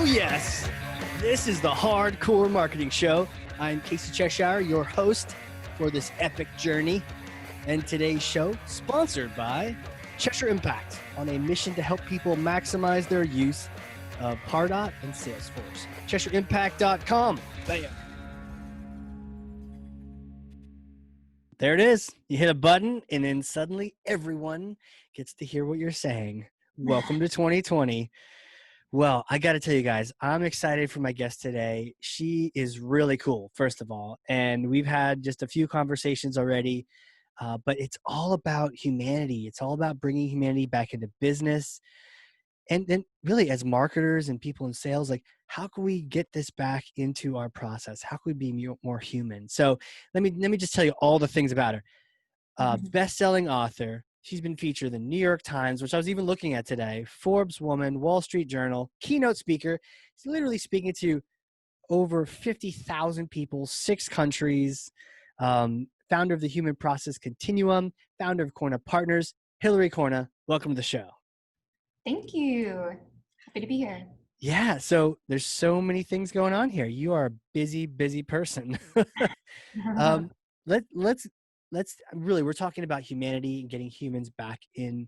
Oh yes, this is the Hardcore Marketing Show. I'm Casey Cheshire, your host for this epic journey. And today's show, sponsored by Cheshire Impact, on a mission to help people maximize their use of Pardot and Salesforce. CheshireImpact.com. Bam. There it is. You hit a button, and then suddenly everyone gets to hear what you're saying. Welcome to 2020. Well, I got to tell you guys, I'm excited for my guest today. She is really cool, first of all, and we've had just a few conversations already, but it's all about humanity. It's all about bringing humanity back into business. And then really as marketers and people in sales, like how can we get this back into our process? How can we be more human? So let me just tell you all the things about her. Best-selling author. She's been featured in the New York Times, which I was even looking at today, Forbes Woman, Wall Street Journal, Keynote Speaker. She's literally speaking to over 50,000 people, 6 countries, founder of the Human Process Continuum, founder of Corna Partners. Hilary Corna, welcome to the show. Thank you. Happy to be here. Yeah, so there's so many things going on here. You are a busy, busy person. Let's really, we're talking about humanity and getting humans back in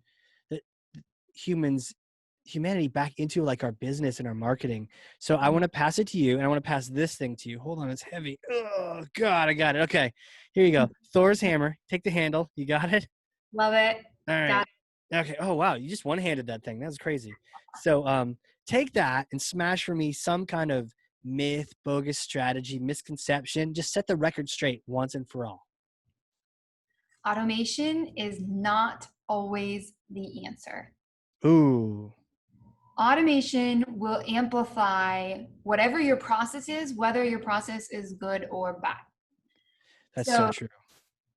humanity back into like our business and our marketing. So I want to pass it to you, and I want to pass this thing to you. Hold on, it's heavy. Oh God, I got it. Okay, here you go. Thor's hammer. Take the handle. You got it? Love it. All right. Got it. Okay. Oh wow, you just one-handed that thing. That was crazy. So take that and smash for me some kind of myth, bogus strategy, misconception. Just set the record straight once and for all. Automation is not always the answer. Ooh. Automation will amplify whatever your process is, whether your process is good or bad. That's so true.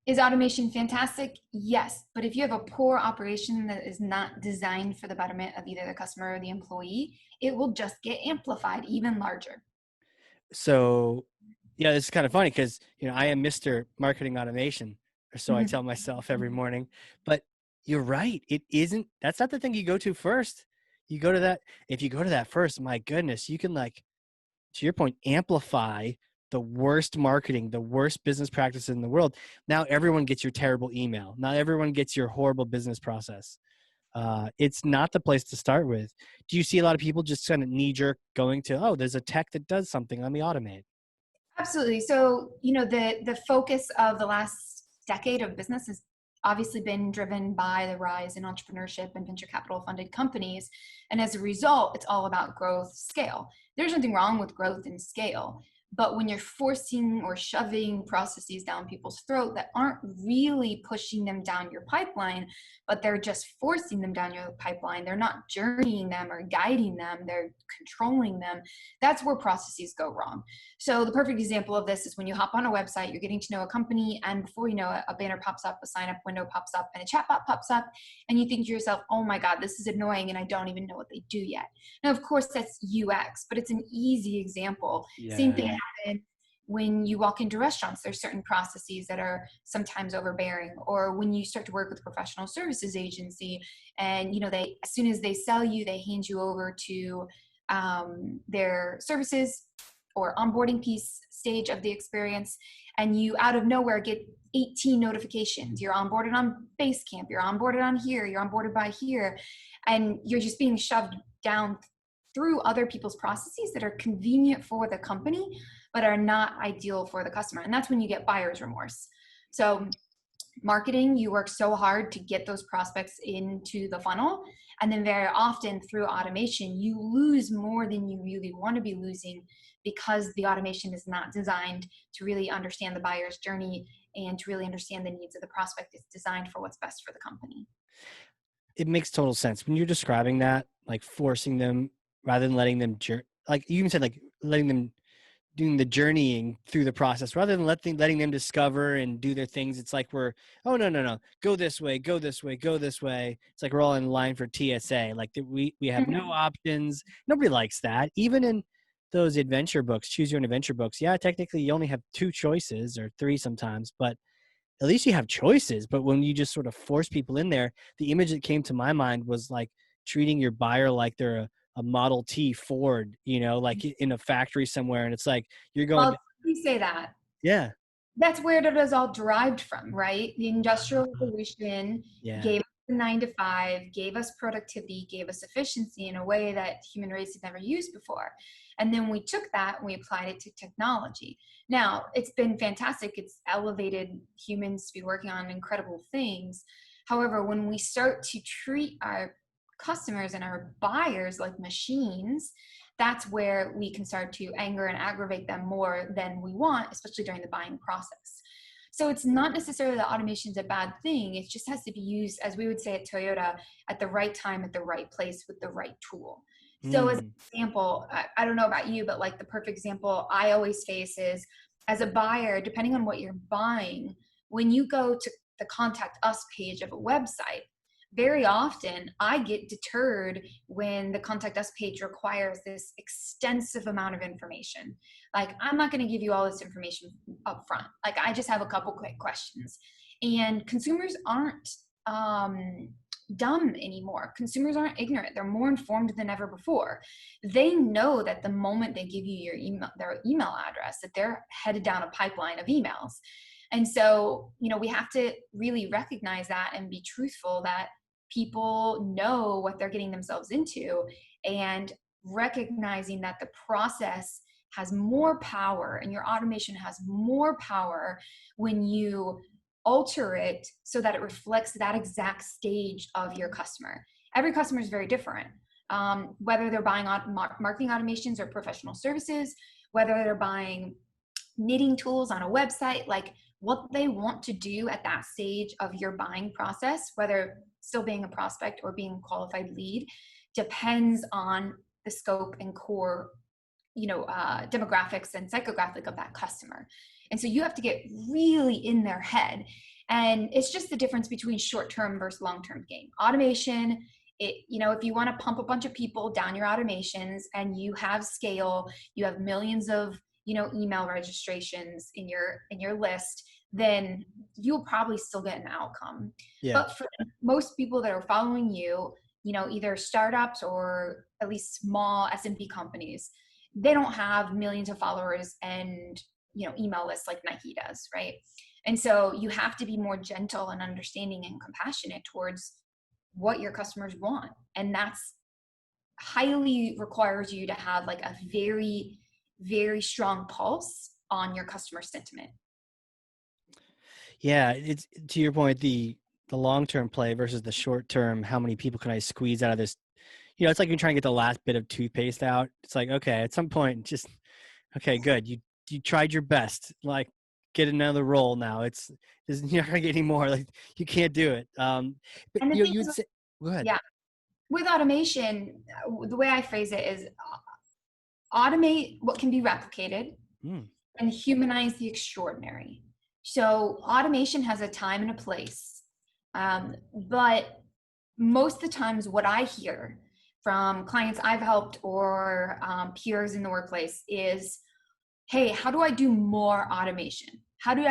Is automation fantastic? Yes. But if you have a poor operation that is not designed for the betterment of either the customer or the employee, it will just get amplified even larger. So, yeah, this is kind of funny because, I am Mr. Marketing Automation, or so I tell myself every morning. But you're right. That's not the thing you go to first. You go to that. If you go to that first, my goodness, you can, like, to your point, amplify the worst marketing, the worst business practices in the world. Now everyone gets your terrible email. Now everyone gets your horrible business process. It's not the place to start with. Do you see a lot of people just kind of knee-jerk going to, oh, there's a tech that does something, let me automate? Absolutely. So, the focus of the last decade of business has obviously been driven by the rise in entrepreneurship and venture capital funded companies. And as a result, it's all about growth, scale. There's nothing wrong with growth and scale. But when you're forcing or shoving processes down people's throat that aren't really pushing them down your pipeline, but they're just forcing them down your pipeline, they're not journeying them or guiding them, they're controlling them, that's where processes go wrong. So the perfect example of this is when you hop on a website, you're getting to know a company, and before you know it, a banner pops up, a sign-up window pops up, and a chatbot pops up, and you think to yourself, oh my God, this is annoying, and I don't even know what they do yet. Now, of course, that's UX, but it's an easy example. Yeah. Same thing happens when you walk into restaurants. There's certain processes that are sometimes overbearing, or when you start to work with a professional services agency, and they, as soon as they sell you, they hand you over to their services or onboarding piece stage of the experience, and you out of nowhere get 18 notifications. You're onboarded on Basecamp, you're onboarded on here, you're onboarded by here, and you're just being shoved down through other people's processes that are convenient for the company, but are not ideal for the customer. And that's when you get buyer's remorse. So marketing, you work so hard to get those prospects into the funnel. And then very often through automation, you lose more than you really want to be losing, because the automation is not designed to really understand the buyer's journey and to really understand the needs of the prospect. It's designed for what's best for the company. It makes total sense. When you're describing that, like forcing them rather than letting them, like you even said, like letting them doing the journeying through the process rather than letting them discover and do their things. It's like no, go this way, go this way, go this way. It's like we're all in line for TSA. Like we have no options. Nobody likes that. Even in those adventure books, choose your own adventure books. Yeah, technically you only have 2 choices or 3 sometimes, but at least you have choices. But when you just sort of force people in there, the image that came to my mind was like treating your buyer like they're a Model T Ford, like in a factory somewhere, and it's like you're going, Well, you say that. yeah, That's where it is all derived from, right? The Industrial Revolution yeah, gave us the 9 to 5, gave us productivity, gave us efficiency in a way that human race had never used before. And then we took that and we applied it to technology. Now, it's been fantastic. It's elevated humans to be working on incredible things. However, when we start to treat our customers and our buyers like machines, that's where we can start to anger and aggravate them more than we want, especially during the buying process. So it's not necessarily that automation is a bad thing. It just has to be used, as we would say at Toyota, at the right time, at the right place, with the right tool. So as an example, I don't know about you, but like the perfect example I always face is, as a buyer, depending on what you're buying, when you go to the contact us page of a website, very often I get deterred when the contact us page requires this extensive amount of information. Like, I'm not going to give you all this information up front. Like, I just have a couple quick questions. And consumers aren't dumb anymore. Consumers aren't ignorant. They're more informed than ever before. They know that the moment they give you your email, their email address, that they're headed down a pipeline of emails. And so, we have to really recognize that and be truthful that people know what they're getting themselves into, and recognizing that the process has more power and your automation has more power when you alter it so that it reflects that exact stage of your customer. Every customer is very different. Whether they're buying marketing automations or professional services, whether they're buying knitting tools on a website, like what they want to do at that stage of your buying process, whether still being a prospect or being a qualified lead, depends on the scope and core, demographics and psychographic of that customer. And so you have to get really in their head. And it's just the difference between short-term versus long-term gain. Automation, if you want to pump a bunch of people down your automations and you have scale, you have millions of email registrations in your list, then you'll probably still get an outcome. yeah, But for most people that are following you, either startups or at least small SMB companies, they don't have millions of followers and email lists like Nike does, right? And so you have to be more gentle and understanding and compassionate towards what your customers want, and that's highly requires you to have like a very, very strong pulse on your customer sentiment. yeah. It's to your point, the long-term play versus the short-term. How many people can I squeeze out of this? It's like you're trying to get the last bit of toothpaste out. It's like, okay, at some point, just okay, good. You tried your best. Like, get another roll now. You're not gonna get any more. Like, you can't do it. But And the thing you'd is, say, go ahead. yeah, with automation, the way I phrase it is automate what can be replicated and humanize the extraordinary. So automation has a time and a place. But most of the times what I hear from clients I've helped or peers in the workplace is, hey, how do I do more automation? How do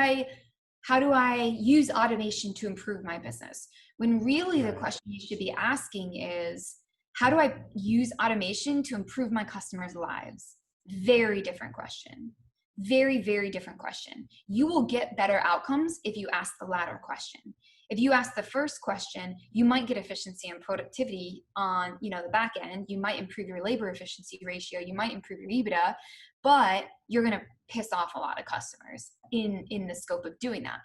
I use automation to improve my business? When really the question you should be asking is, how do I use automation to improve my customers' lives? Very different question. Very, very different question. You will get better outcomes if you ask the latter question. If you ask the first question, you might get efficiency and productivity on the back end. You might improve your labor efficiency ratio. You might improve your EBITDA, but you're going to piss off a lot of customers in the scope of doing that.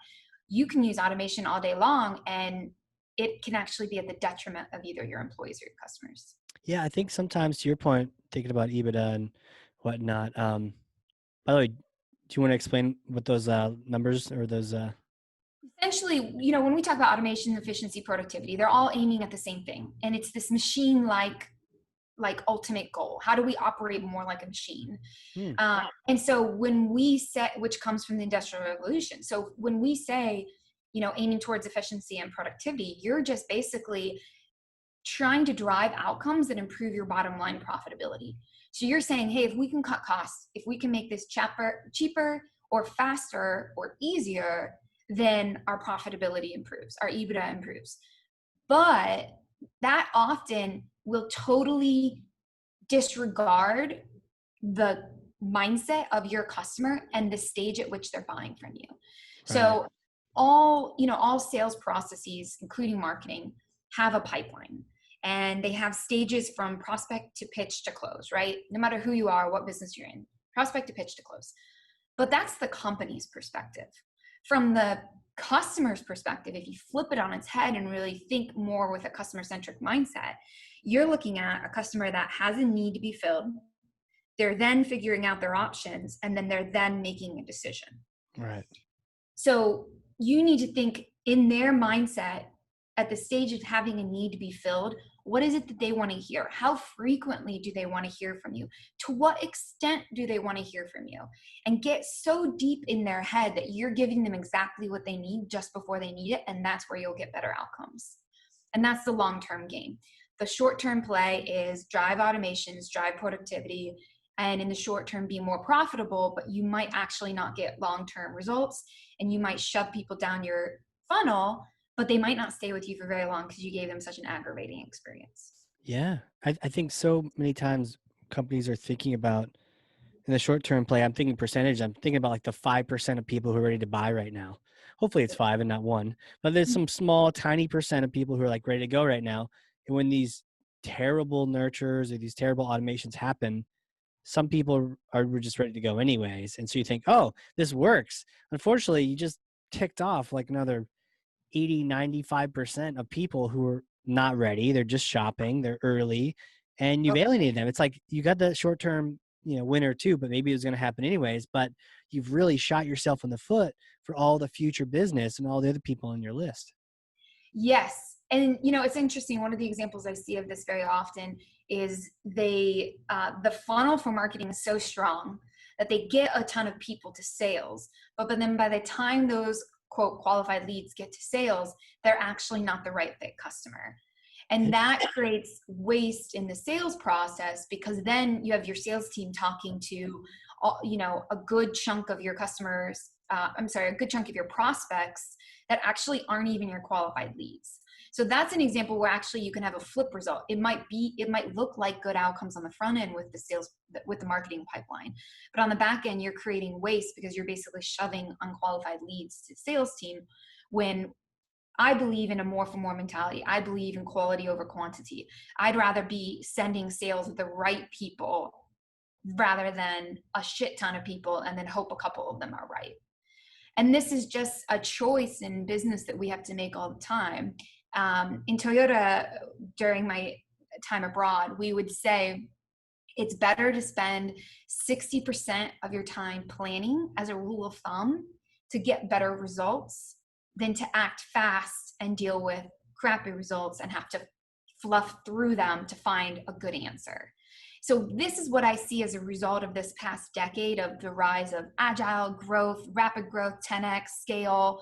You can use automation all day long, and it can actually be at the detriment of either your employees or your customers. Yeah, I think sometimes, to your point, thinking about EBITDA and whatnot. By the way, do you want to explain what those numbers or those? Essentially, when we talk about automation, efficiency, productivity, they're all aiming at the same thing, and it's this machine-like ultimate goal. How do we operate more like a machine? And so when we set, which comes from the Industrial Revolution, so when we say, aiming towards efficiency and productivity, you're just basically trying to drive outcomes that improve your bottom line profitability. So you're saying, hey, if we can cut costs, if we can make this cheaper or faster or easier, then our profitability improves, our EBITDA improves. But that often will totally disregard the mindset of your customer and the stage at which they're buying from you. So all sales processes, including marketing, have a pipeline, and they have stages from prospect to pitch to close, right? No matter who you are, what business you're in, prospect to pitch to close. But that's the company's perspective. From the customer's perspective, if you flip it on its head and really think more with a customer-centric mindset, you're looking at a customer that has a need to be filled. They're then figuring out their options, and then they're then making a decision. Right. So you need to think in their mindset at the stage of having a need to be filled. What is it that they want to hear? How frequently do they want to hear from you? To what extent do they want to hear from you? And get so deep in their head that you're giving them exactly what they need just before they need it. And that's where you'll get better outcomes. And that's the long-term game. The short-term play is drive automations, drive productivity, and in the short term be more profitable, but you might actually not get long-term results, and you might shove people down your funnel, but they might not stay with you for very long because you gave them such an aggravating experience. Yeah. I think so many times companies are thinking about, in the short-term play, I'm thinking percentage. I'm thinking about like the 5% of people who are ready to buy right now. Hopefully it's 5 and not 1, but there's some small, tiny percent of people who are like ready to go right now. And when these terrible nurtures or these terrible automations happen, some people are just ready to go anyways. And so you think, oh, this works. Unfortunately, you just ticked off like another 80, 95% of people who are not ready. They're just shopping. They're early, and you've alienated them. It's like you got the short-term, winner too, but maybe it was going to happen anyways, but you've really shot yourself in the foot for all the future business and all the other people on your list. Yes. And it's interesting. One of the examples I see of this very often is the funnel for marketing is so strong that they get a ton of people to sales, but then by the time those quote qualified leads get to sales, they're actually not the right fit customer. And that creates waste in the sales process, because then you have your sales team talking to, a good chunk of your customers, a good chunk of your prospects that actually aren't even your qualified leads. So that's an example where actually you can have a flip result. It might look like good outcomes on the front end with the sales, with the marketing pipeline, but on the back end, you're creating waste because you're basically shoving unqualified leads to the sales team. When I believe in a more for more mentality, I believe in quality over quantity. I'd rather be sending sales with the right people rather than a shit ton of people and then hope a couple of them are right. And this is just a choice in business that we have to make all the time. In Toyota, during my time abroad, we would say it's better to spend 60% of your time planning as a rule of thumb to get better results than to act fast and deal with crappy results and have to fluff through them to find a good answer. So this is what I see as a result of this past decade of the rise of agile growth, rapid growth, 10x scale,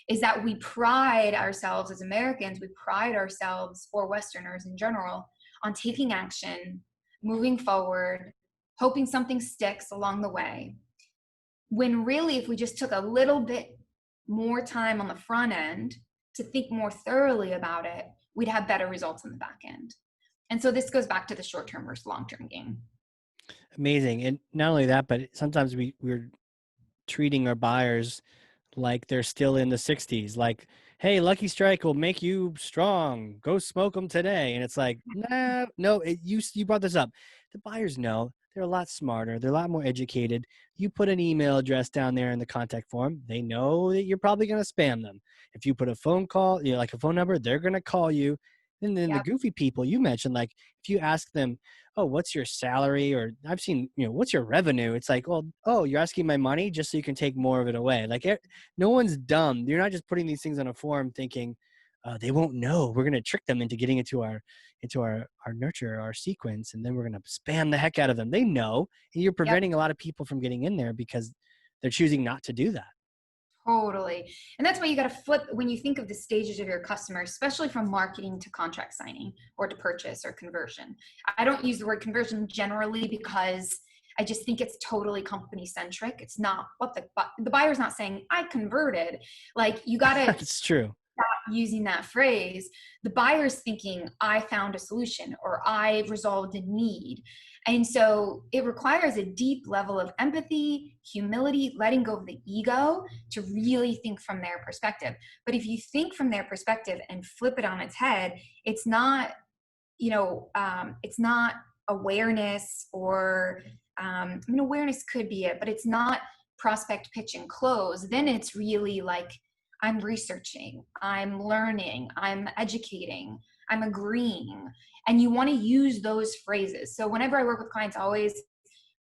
is that we pride ourselves as Americans, we pride ourselves, or Westerners in general, on taking action, moving forward, hoping something sticks along the way. When really, if we just took a little bit more time on the front end to think more thoroughly about it, we'd have better results on the back end. And so this goes back to the short-term versus long-term game. Amazing. And not only that, but sometimes we're treating our buyers like they're still in the 60s. Like, hey, Lucky Strike will make you strong. Go smoke them today. And it's like, nah, no, you brought this up. The buyers know. They're a lot smarter. They're a lot more educated. You put an email address down there in the contact form, they know that you're probably going to spam them. If you put a phone call, like a phone number, they're going to call you. And then the goofy people you mentioned, like if you ask them, oh, what's your salary? Or I've seen, what's your revenue? It's like, well, oh, you're asking my money just so you can take more of it away. Like no one's dumb. You're not just putting these things on a form thinking they won't know. We're going to trick them into getting into our nurture, our sequence, and then we're going to spam the heck out of them. They know, and you're preventing a lot of people from getting in there because they're choosing not to do that. Totally. And that's why you got to flip when you think of the stages of your customer, especially from marketing to contract signing or to purchase or conversion. I don't use the word conversion generally because I just think it's totally company centric. It's not what the buyer's not saying, I converted. Like you got to, That's true. using that phrase, the buyer's thinking, I found a solution or I resolved a need. And so it requires a deep level of empathy, humility, letting go of the ego to really think from their perspective. But if you think from their perspective and flip it on its head, it's not, it's not awareness or, awareness could be it, but it's not prospect, pitch, and close. Then it's really like, I'm researching, I'm learning, I'm educating, I'm agreeing. And you want to use those phrases. So whenever I work with clients, always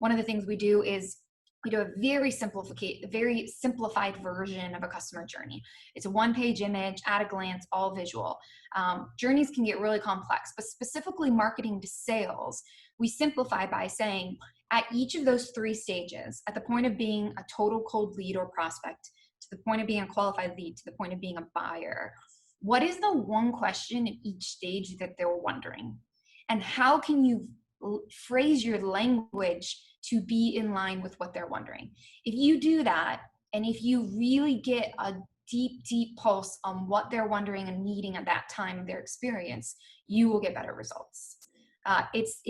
one of the things we do is we do a very simplified version of a customer journey. It's a one-page image, at a glance, all visual. Journeys can get really complex, but specifically marketing to sales, we simplify by saying at each of those three stages, at the point of being a total cold lead or prospect, to the point of being a qualified lead, to the point of being a buyer, what is the one question at each stage that they're wondering? And how can you phrase your language to be in line with what they're wondering? If you do that, and if you really get a deep pulse on what they're wondering and needing at that time of their experience, you will get better results. It's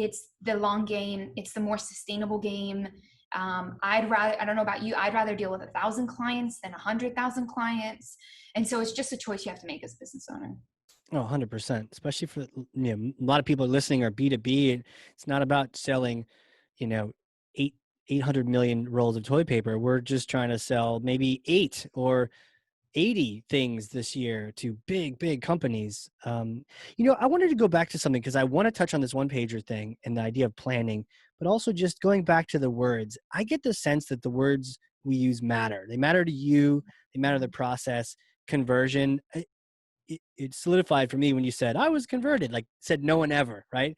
the long game. It's the more sustainable game. I don't know about you, I'd rather deal with 1,000 clients than 100,000 clients. And so it's just a choice you have to make as a business owner. Oh, 100%, especially for, a lot of people listening are B2B. It's not about selling, 800 million rolls of toilet paper. We're just trying to sell maybe 8 or 80 things this year to big companies. I wanted to go back to something because I want to touch on this one pager thing and the idea of planning, but also just going back to the words. I get the sense that the words we use matter. They matter to you. They matter to the process. Conversion. It solidified for me when you said I was converted, like said no one ever, right?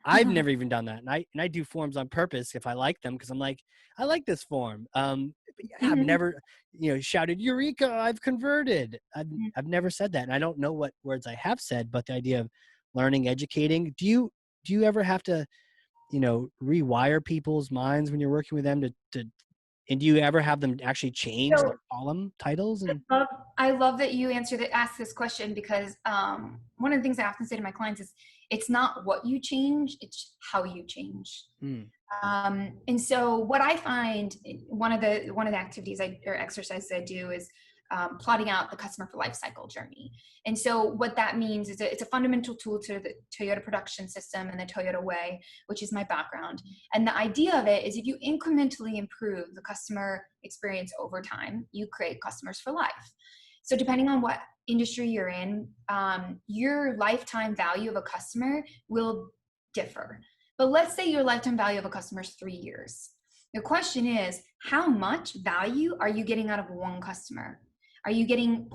I've never even done that. And I do forms on purpose if I like them, because I'm like, I like this form. But yeah, I've never, shouted, Eureka, I've converted. I've never said that. And I don't know what words I have said, but the idea of learning, educating, do you ever have to, rewire people's minds when you're working with them and do you ever have them actually change their column titles? I love that you asked this question, because one of the things I often say to my clients is, it's not what you change, it's how you change. And so what I find, one of the activities or exercises I do is plotting out the customer for life cycle journey. And so what that means is it's a fundamental tool to the Toyota production system and the Toyota way, which is my background. And the idea of it is, if you incrementally improve the customer experience over time, you create customers for life. So depending on what industry you're in, your lifetime value of a customer will differ. But let's say your lifetime value of a customer is 3 years. The question is, how much value are you getting out of one customer? Are you getting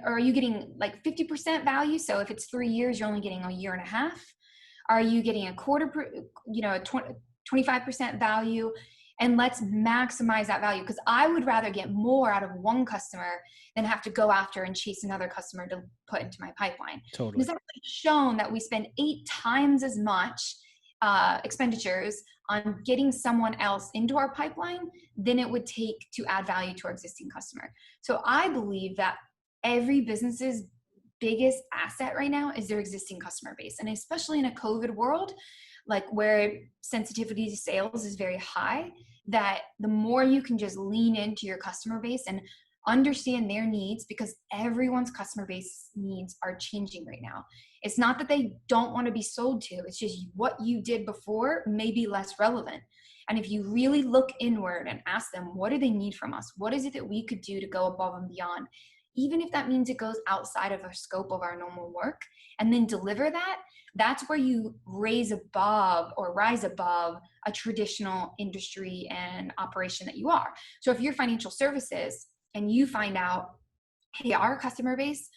are you getting like 50% value? So if it's 3 years, you're only getting a year and a half. Are you getting a 25% value? And let's maximize that value, because I would rather get more out of one customer than have to go after and chase another customer to put into my pipeline. Totally. It's actually shown that we spend 8 times as much expenditures on getting someone else into our pipeline than it would take to add value to our existing customer. So I believe that every business's biggest asset right now is their existing customer base. And especially in a COVID world, like where sensitivity to sales is very high, that the more you can just lean into your customer base and understand their needs, because everyone's customer base needs are changing right now. It's not that they don't want to be sold to, it's just what you did before may be less relevant. And if you really look inward and ask them, what do they need from us? What is it that we could do to go above and beyond? Even if that means it goes outside of the scope of our normal work, and then deliver that, that's where you rise above a traditional industry and operation that you are. So if you're financial services and you find out, hey, our customer base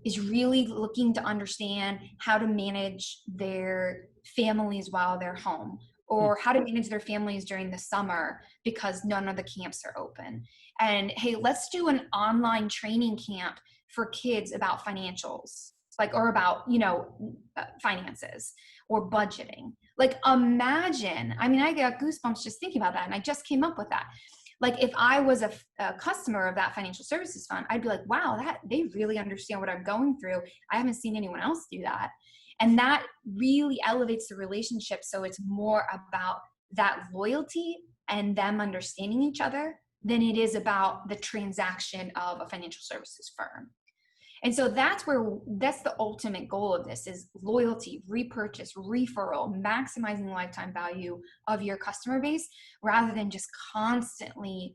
is really looking to understand how to manage their families while they're home, or how to manage their families during the summer because none of the camps are open. And hey, let's do an online training camp for kids about financials, or about, finances or budgeting. Like, imagine, I got goosebumps just thinking about that. And I just came up with that. Like if I was a customer of that financial services fund, I'd be like, wow, they really understand what I'm going through. I haven't seen anyone else do that. And that really elevates the relationship. So it's more about that loyalty and them understanding each other than it is about the transaction of a financial services firm. And so that's the ultimate goal of this is loyalty, repurchase, referral, maximizing the lifetime value of your customer base rather than just constantly,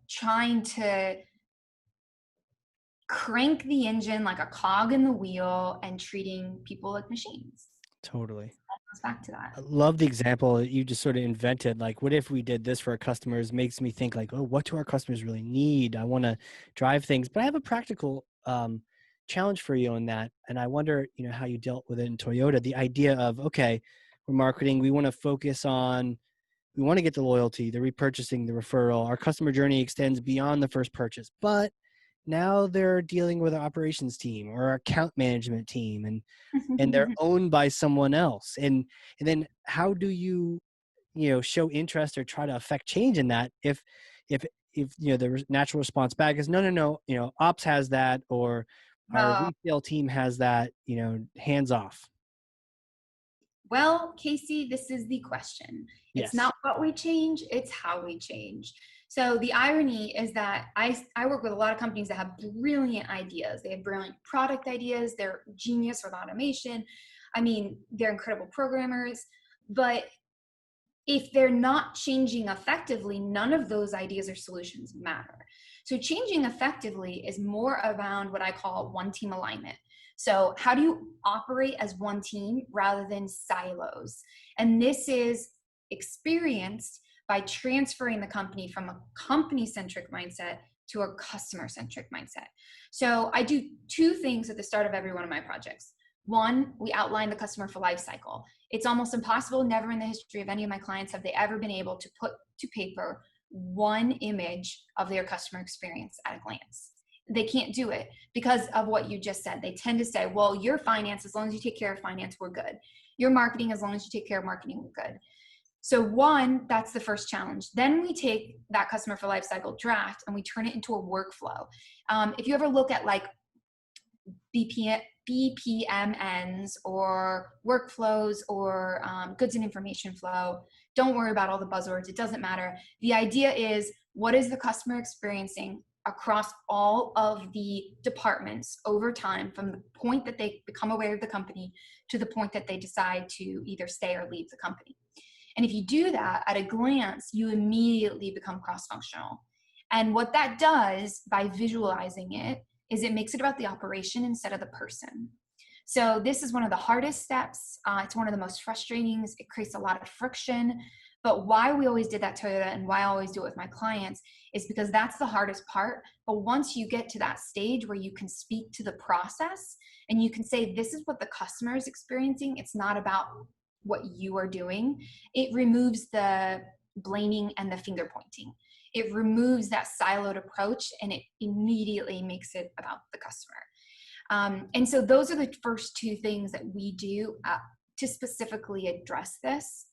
trying to crank the engine like a cog in the wheel and treating people like machines. Totally. That goes back to that. I love the example that you just sort of invented. Like, what if we did this for our customers? Makes me think like, oh, what do our customers really need? I want to drive things, but I have a practical challenge for you on that. And I wonder, how you dealt with it in Toyota. The idea of, okay, we're marketing, we want to get the loyalty, the repurchasing, the referral. Our customer journey extends beyond the first purchase, but now they're dealing with our operations team or our account management team, and they're owned by someone else. And then how do you show interest or try to affect change in that if the natural response back is no, ops has that, or our retail team has that, hands off. Well, Casey, this is the question. Yes. It's not what we change, it's how we change. So the irony is that I work with a lot of companies that have brilliant ideas. They have brilliant product ideas. They're genius with automation. I mean, they're incredible programmers. But if they're not changing effectively, none of those ideas or solutions matter. So changing effectively is more around what I call one team alignment. So how do you operate as one team rather than silos? And this is experienced by transferring the company from a company-centric mindset to a customer-centric mindset. So I do two things at the start of every one of my projects. One, we outline the customer for life cycle. It's almost impossible. Never in the history of any of my clients have they ever been able to put to paper one image of their customer experience at a glance. They can't do it because of what you just said. They tend to say, well, your finance, as long as you take care of finance, we're good. Your marketing, as long as you take care of marketing, we're good. So one, that's the first challenge. Then we take that customer for life cycle draft and we turn it into a workflow. If you ever look at like BPMNs or workflows or goods and information flow, don't worry about all the buzzwords. It doesn't matter. The idea is, what is the customer experiencing across all of the departments over time from the point that they become aware of the company to the point that they decide to either stay or leave the company. And if you do that at a glance, you immediately become cross-functional. And what that does by visualizing it is it makes it about the operation instead of the person. So this is one of the hardest steps. It's one of the most frustrating. It creates a lot of friction. But why we always did that Toyota and why I always do it with my clients is because that's the hardest part. But once you get to that stage where you can speak to the process and you can say, this is what the customer is experiencing, it's not about what you are doing, it removes the blaming and the finger pointing. It removes that siloed approach and it immediately makes it about the customer. And so those are the first two things that we do to specifically address this.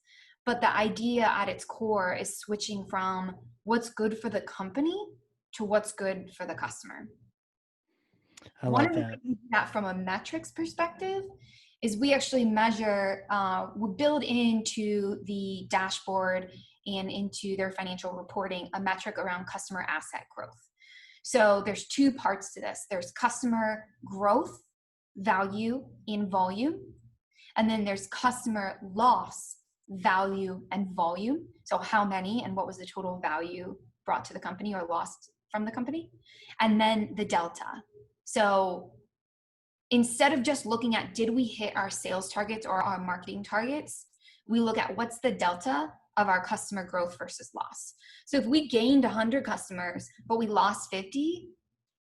But the idea at its core is switching from what's good for the company to what's good for the customer. I like that. That from a metrics perspective is we actually measure, we build into the dashboard and into their financial reporting a metric around customer asset growth. So there's two parts to this. There's customer growth, value, and volume. And then there's customer loss, value, and volume. So how many and what was the total value brought to the company or lost from the company? And then the delta. So instead of just looking at did we hit our sales targets or our marketing targets, we look at what's the delta of our customer growth versus loss. So if we gained 100 customers, but we lost 50,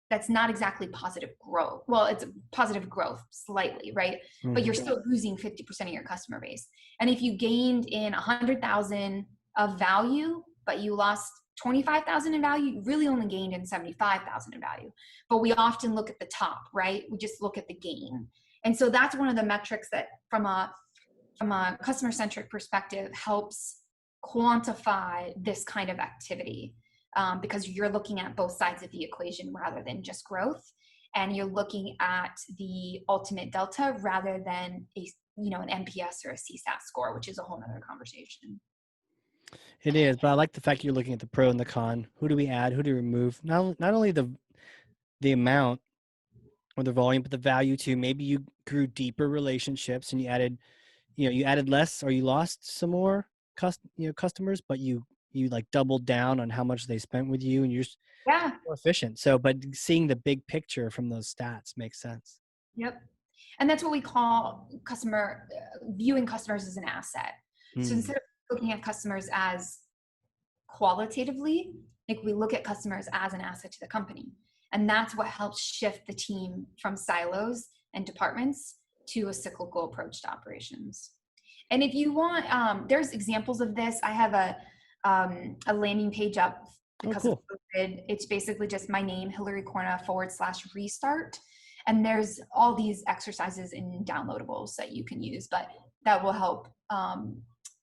that's not exactly positive growth. Well, it's positive growth slightly, right? Mm-hmm. But you're still losing 50% of your customer base. And if you gained in 100,000 of value, but you lost 25,000 in value, you really only gained in 75,000 in value. But we often look at the top, right? We just look at the gain. And so that's one of the metrics that from a customer-centric perspective helps quantify this kind of activity, because you're looking at both sides of the equation rather than just growth. And you're looking at the ultimate delta rather than an NPS or a CSAT score, which is a whole nother conversation. It is, but I like the fact you're looking at the pro and the con. Who do we add? Who do we remove? Not only the amount or the volume, but the value too. Maybe you grew deeper relationships and you added less, or you lost some more customers, but you like doubled down on how much they spent with you, and you're just more efficient. So, but seeing the big picture from those stats makes sense. Yep. And that's what we call viewing customers as an asset. So instead of looking at customers as qualitatively, like we look at customers as an asset to the company. And that's what helps shift the team from silos and departments to a cyclical approach to operations. And if you want, there's examples of this. I have a landing page up because of COVID. It's basically just my name, Hilary Corna /restart. And there's all these exercises in downloadables that you can use, but that will help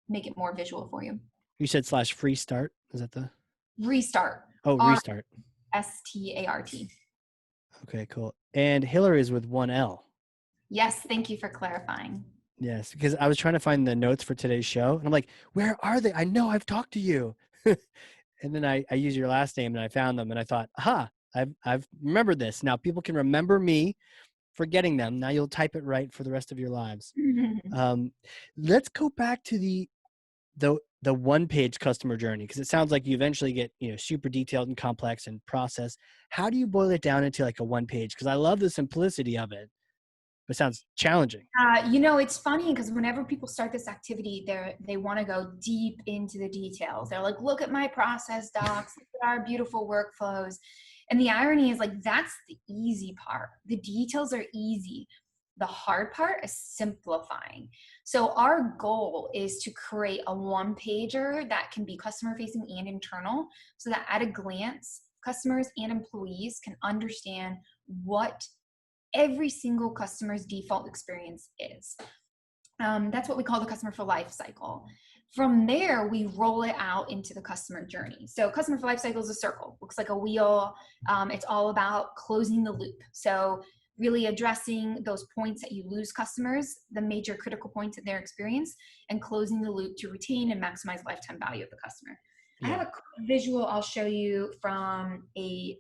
make it more visual for you. You said /free start. Is that the restart? Oh, restart. START. Okay, cool. And Hilary is with 1L. Yes, thank you for clarifying. Yes, because I was trying to find the notes for today's show, and I'm like, where are they? I know I've talked to you. And then I used your last name, and I found them, and I thought, aha, I've remembered this. Now people can remember me forgetting them. Now you'll type it right for the rest of your lives. Let's go back to the one-page customer journey, because it sounds like you eventually get super detailed and complex and process. How do you boil it down into like a one page? Because I love the simplicity of it. It sounds challenging. It's funny because whenever people start this activity, they want to go deep into the details. They're like, look at my process docs, look at our beautiful workflows. And the irony is like, that's the easy part. The details are easy. The hard part is simplifying. So our goal is to create a one-pager that can be customer-facing and internal, so that at a glance, customers and employees can understand what every single customer's default experience is. That's what we call the customer for life cycle. From there, we roll it out into the customer journey. So customer for life cycle is a circle, looks like a wheel. It's all about closing the loop. So really addressing those points that you lose customers, the major critical points in their experience, and closing the loop to retain and maximize lifetime value of the customer. Yeah. I have a quick visual I'll show you from a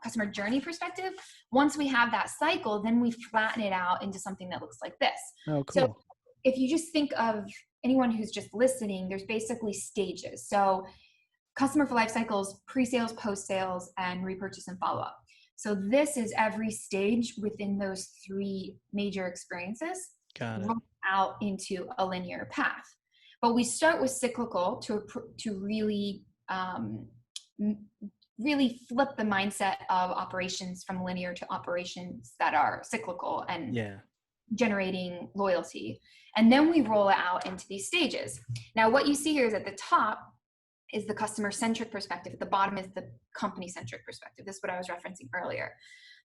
customer journey perspective. Once we have that cycle, then we flatten it out into something that looks like this. Oh, cool. So if you just think of anyone who's just listening, there's basically stages. So customer for life cycles, pre-sales, post-sales, and repurchase and follow-up. So this is every stage within those three major experiences. Got it. Rolled out into a linear path. But we start with cyclical to really really flip the mindset of operations from linear to operations that are cyclical and generating loyalty. And then we roll it out into these stages. Now, what you see here is at the top is the customer-centric perspective. At the bottom is the company-centric perspective. This is what I was referencing earlier.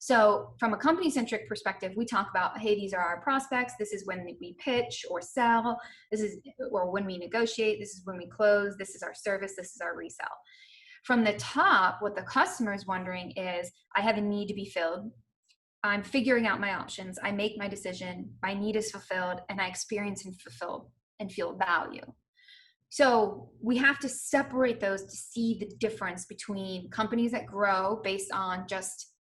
So from a company-centric perspective, we talk about, hey, these are our prospects. This is when we pitch or sell. Or when we negotiate. This is when we close. This is our service. This is our resell. From the top, what the customer is wondering is, I have a need to be filled. I'm figuring out my options. I make my decision. My need is fulfilled, and I experience and fulfill and feel value. So we have to separate those to see the difference between companies that grow based on just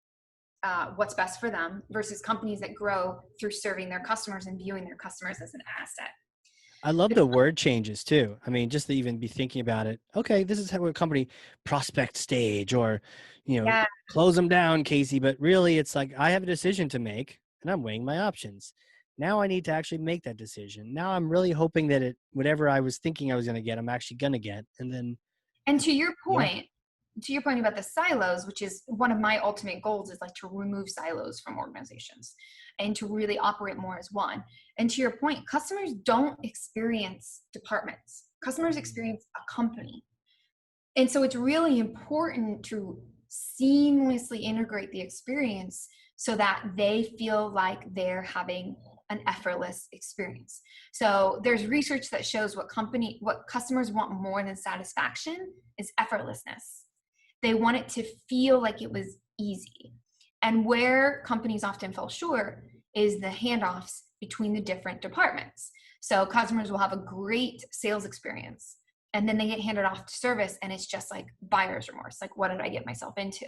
what's best for them versus companies that grow through serving their customers and viewing their customers as an asset. I love the word changes too. I mean, just to even be thinking about it. Okay, this is how a company prospect stage, or, close them down, Casey. But really, it's like, I have a decision to make and I'm weighing my options. Now I need to actually make that decision. Now I'm really hoping that whatever I was thinking I was going to get, I'm actually going to get. And to your point, about the silos, which is one of my ultimate goals, is like to remove silos from organizations and to really operate more as one. And to your point, customers don't experience departments. Customers experience a company. And so it's really important to seamlessly integrate the experience so that they feel like they're having an effortless experience. So there's research that shows what customers want more than satisfaction is effortlessness. They want it to feel like it was easy. And where companies often fall short is the handoffs between the different departments. So customers will have a great sales experience, and then they get handed off to service, and it's just like buyer's remorse. Like, what did I get myself into?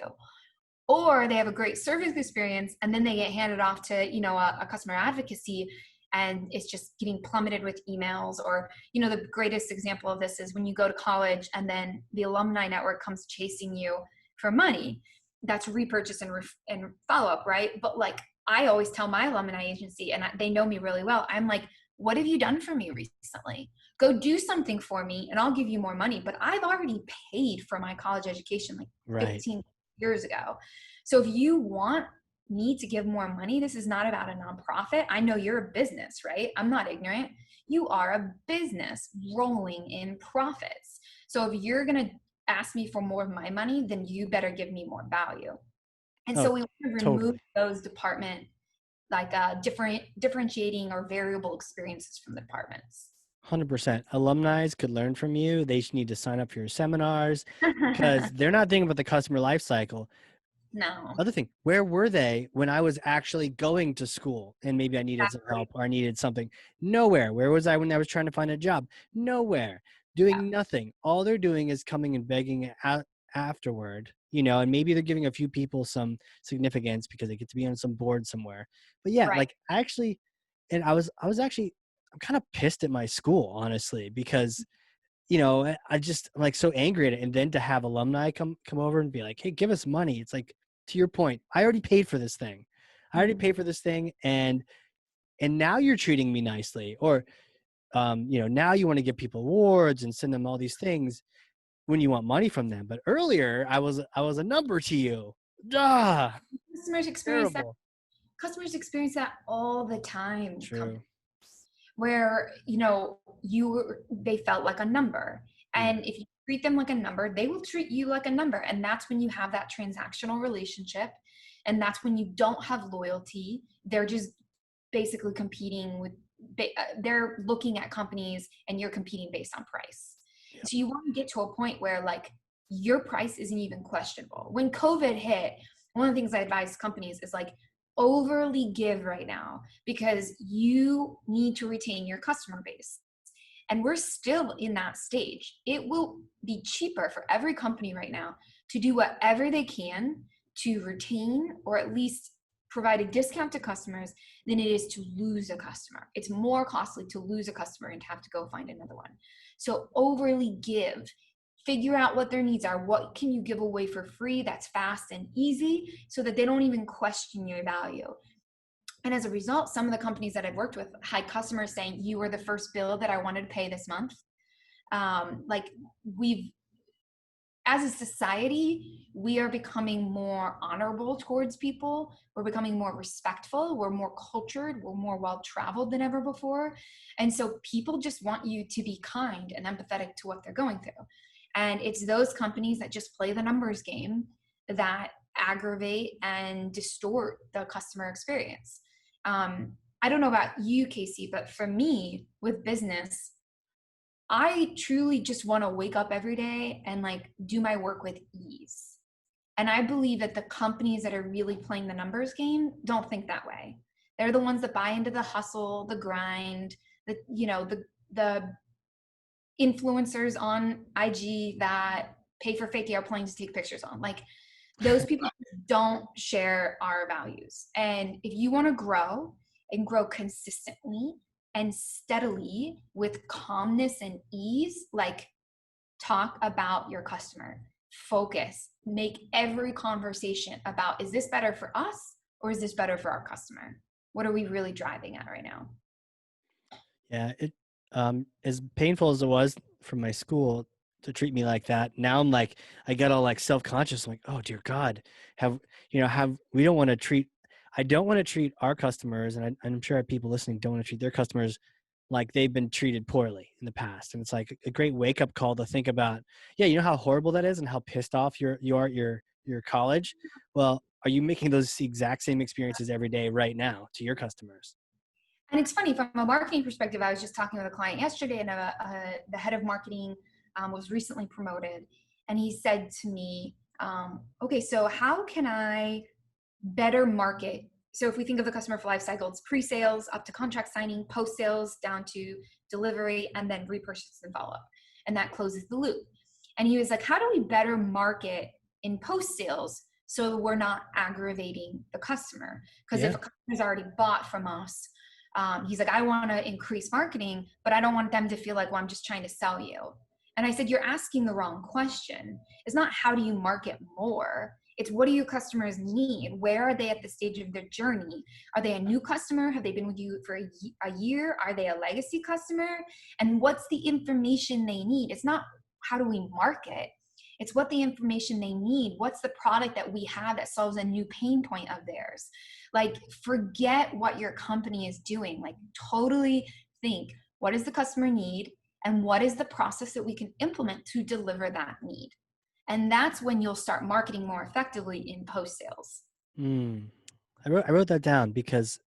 Or they have a great service experience, and then they get handed off to, a customer advocacy, and it's just getting plummeted with emails. Or, the greatest example of this is when you go to college and then the alumni network comes chasing you for money. That's repurchase and follow-up, right? But like, I always tell my alumni agency, and they know me really well, I'm like, what have you done for me recently? Go do something for me and I'll give you more money. But I've already paid for my college education like Right. 15 years ago. So if you want me to give more money, this is not about a nonprofit. I know you're a business, right? I'm not ignorant. You are a business rolling in profits. So if you're going to ask me for more of my money, then you better give me more value. And so we want to remove Totally. those department, like differentiating or variable experiences from the departments. 100%. Alumni could learn from you. They just need to sign up for your seminars because they're not thinking about the customer life cycle. No. Other thing, where were they when I was actually going to school and maybe I needed some help or I needed something? Nowhere. Where was I when I was trying to find a job? Nowhere. Doing nothing. All they're doing is coming and begging out afterward, and maybe they're giving a few people some significance because they get to be on some board somewhere. But yeah, Right. like actually, and I was actually, I'm kind of pissed at my school, honestly, because I'm like so angry at it. And then to have alumni come over and be like, hey, give us money. It's like, to your point, I already paid for this thing. And now you're treating me nicely. Or, now you want to give people awards and send them all these things when you want money from them. But earlier I was a number to you. Customers experience that. Terrible. Customers experience that all the time. True. Where they felt like a number, and if you treat them like a number, they will treat you like a number. And that's when you have that transactional relationship, and that's when you don't have loyalty. They're just basically competing with they're looking at companies, and you're competing based on price. Yep. So you want to get to a point where like your price isn't even questionable. When COVID hit, one of the things I advise companies is like, overly give right now, because you need to retain your customer base. And we're still in that stage. It will be cheaper for every company right now to do whatever they can to retain or at least provide a discount to customers than it is to lose a customer. It's more costly to lose a customer and have to go find another one. So overly give. Figure out what their needs are. What can you give away for free that's fast and easy so that they don't even question your value? And as a result, some of the companies that I've worked with had customers saying, you were the first bill that I wanted to pay this month. As a society, we are becoming more honorable towards people. We're becoming more respectful. We're more cultured. We're more well-traveled than ever before. And so people just want you to be kind and empathetic to what they're going through. And it's those companies that just play the numbers game that aggravate and distort the customer experience. I don't know about you, Casey, but for me with business, I truly just want to wake up every day and like do my work with ease. And I believe that the companies that are really playing the numbers game don't think that way. They're the ones that buy into the hustle, the grind, the influencers on IG that pay for fake airplanes to take pictures on. Like, those people don't share our values. And if you want to grow and grow consistently and steadily with calmness and ease, like, talk about your customer, focus, make every conversation about, is this better for us or is this better for our customer? What are we really driving at right now? Yeah, it as painful as it was from my school to treat me like that. Now I'm like, I get all like self-conscious. I'm like, oh dear God, we don't want to treat. I don't want to treat our customers, and I'm sure people listening don't want to treat their customers like they've been treated poorly in the past. And it's like a great wake up call to think about. Yeah, you know how horrible that is, and how pissed off you are at your college. Well, are you making those exact same experiences every day right now to your customers? And it's funny, from a marketing perspective, I was just talking with a client yesterday, and the head of marketing was recently promoted. And he said to me, okay, so how can I better market? So if we think of the customer life cycle, it's pre-sales up to contract signing, post-sales down to delivery, and then repurchase and follow-up. And that closes the loop. And he was like, how do we better market in post-sales so we're not aggravating the customer? Because if a customer's already bought from us, he's like, I want to increase marketing, but I don't want them to feel like, well, I'm just trying to sell you. And I said, you're asking the wrong question. It's not how do you market more? It's what do your customers need? Where are they at the stage of their journey? Are they a new customer? Have they been with you for a year? Are they a legacy customer? And what's the information they need? It's not how do we market? It's what the information they need. What's the product that we have that solves a new pain point of theirs? Like, forget what your company is doing. Like, totally think, what does the customer need? And what is the process that we can implement to deliver that need? And that's when you'll start marketing more effectively in post-sales. I wrote that down because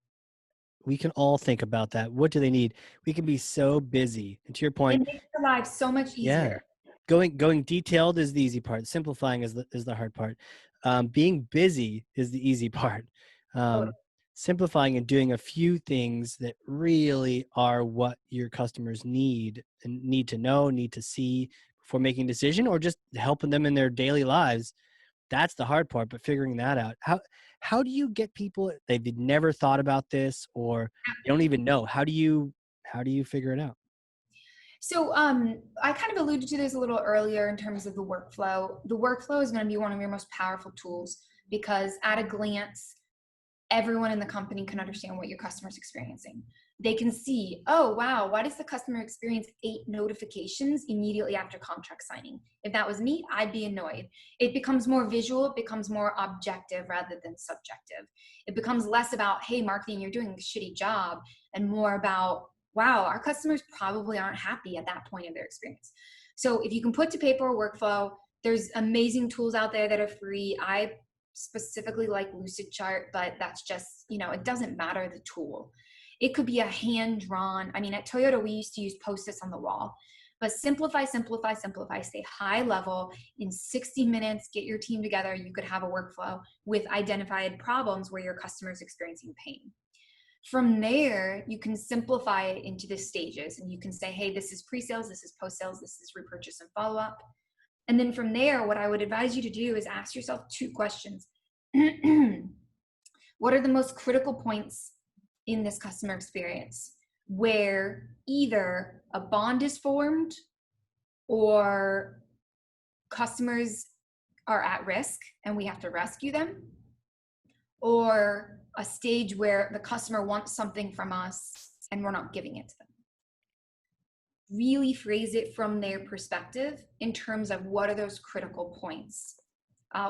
we can all think about that. What do they need? We can be so busy. And to your point, It makes their lives so much easier. Going detailed is the easy part. Simplifying is the hard part. Being busy is the easy part. Simplifying and doing a few things that really are what your customers need and need to know, need to see before making a decision, or just helping them in their daily lives. That's the hard part, but figuring that out. How do you get people, they've never thought about this or they don't even know? How do you figure it out? So I kind of alluded to this a little earlier in terms of the workflow. The workflow is going to be one of your most powerful tools because at a glance, everyone in the company can understand what your customer's experiencing. They can see, oh, wow, why does the customer experience 8 notifications immediately after contract signing? If that was me, I'd be annoyed. It becomes more visual, it becomes more objective rather than subjective. It becomes less about, hey, marketing, you're doing a shitty job, and more about, wow, our customers probably aren't happy at that point of their experience. So if you can put to paper a workflow, there's amazing tools out there that are free. I specifically like Lucid Chart, but that's just, it doesn't matter the tool. It could be a hand-drawn, at Toyota, we used to use Post-its on the wall, but simplify, stay high level. In 60 minutes, get your team together. You could have a workflow with identified problems where your customer is experiencing pain. From there, you can simplify it into the stages and you can say, hey, this is pre-sales, this is post-sales, this is repurchase and follow-up. And then from there, what I would advise you to do is ask yourself 2 questions. What are the most critical points in this customer experience where either a bond is formed or customers are at risk and we have to rescue them, or a stage where the customer wants something from us and we're not giving it to them? Really phrase it from their perspective in terms of what are those critical points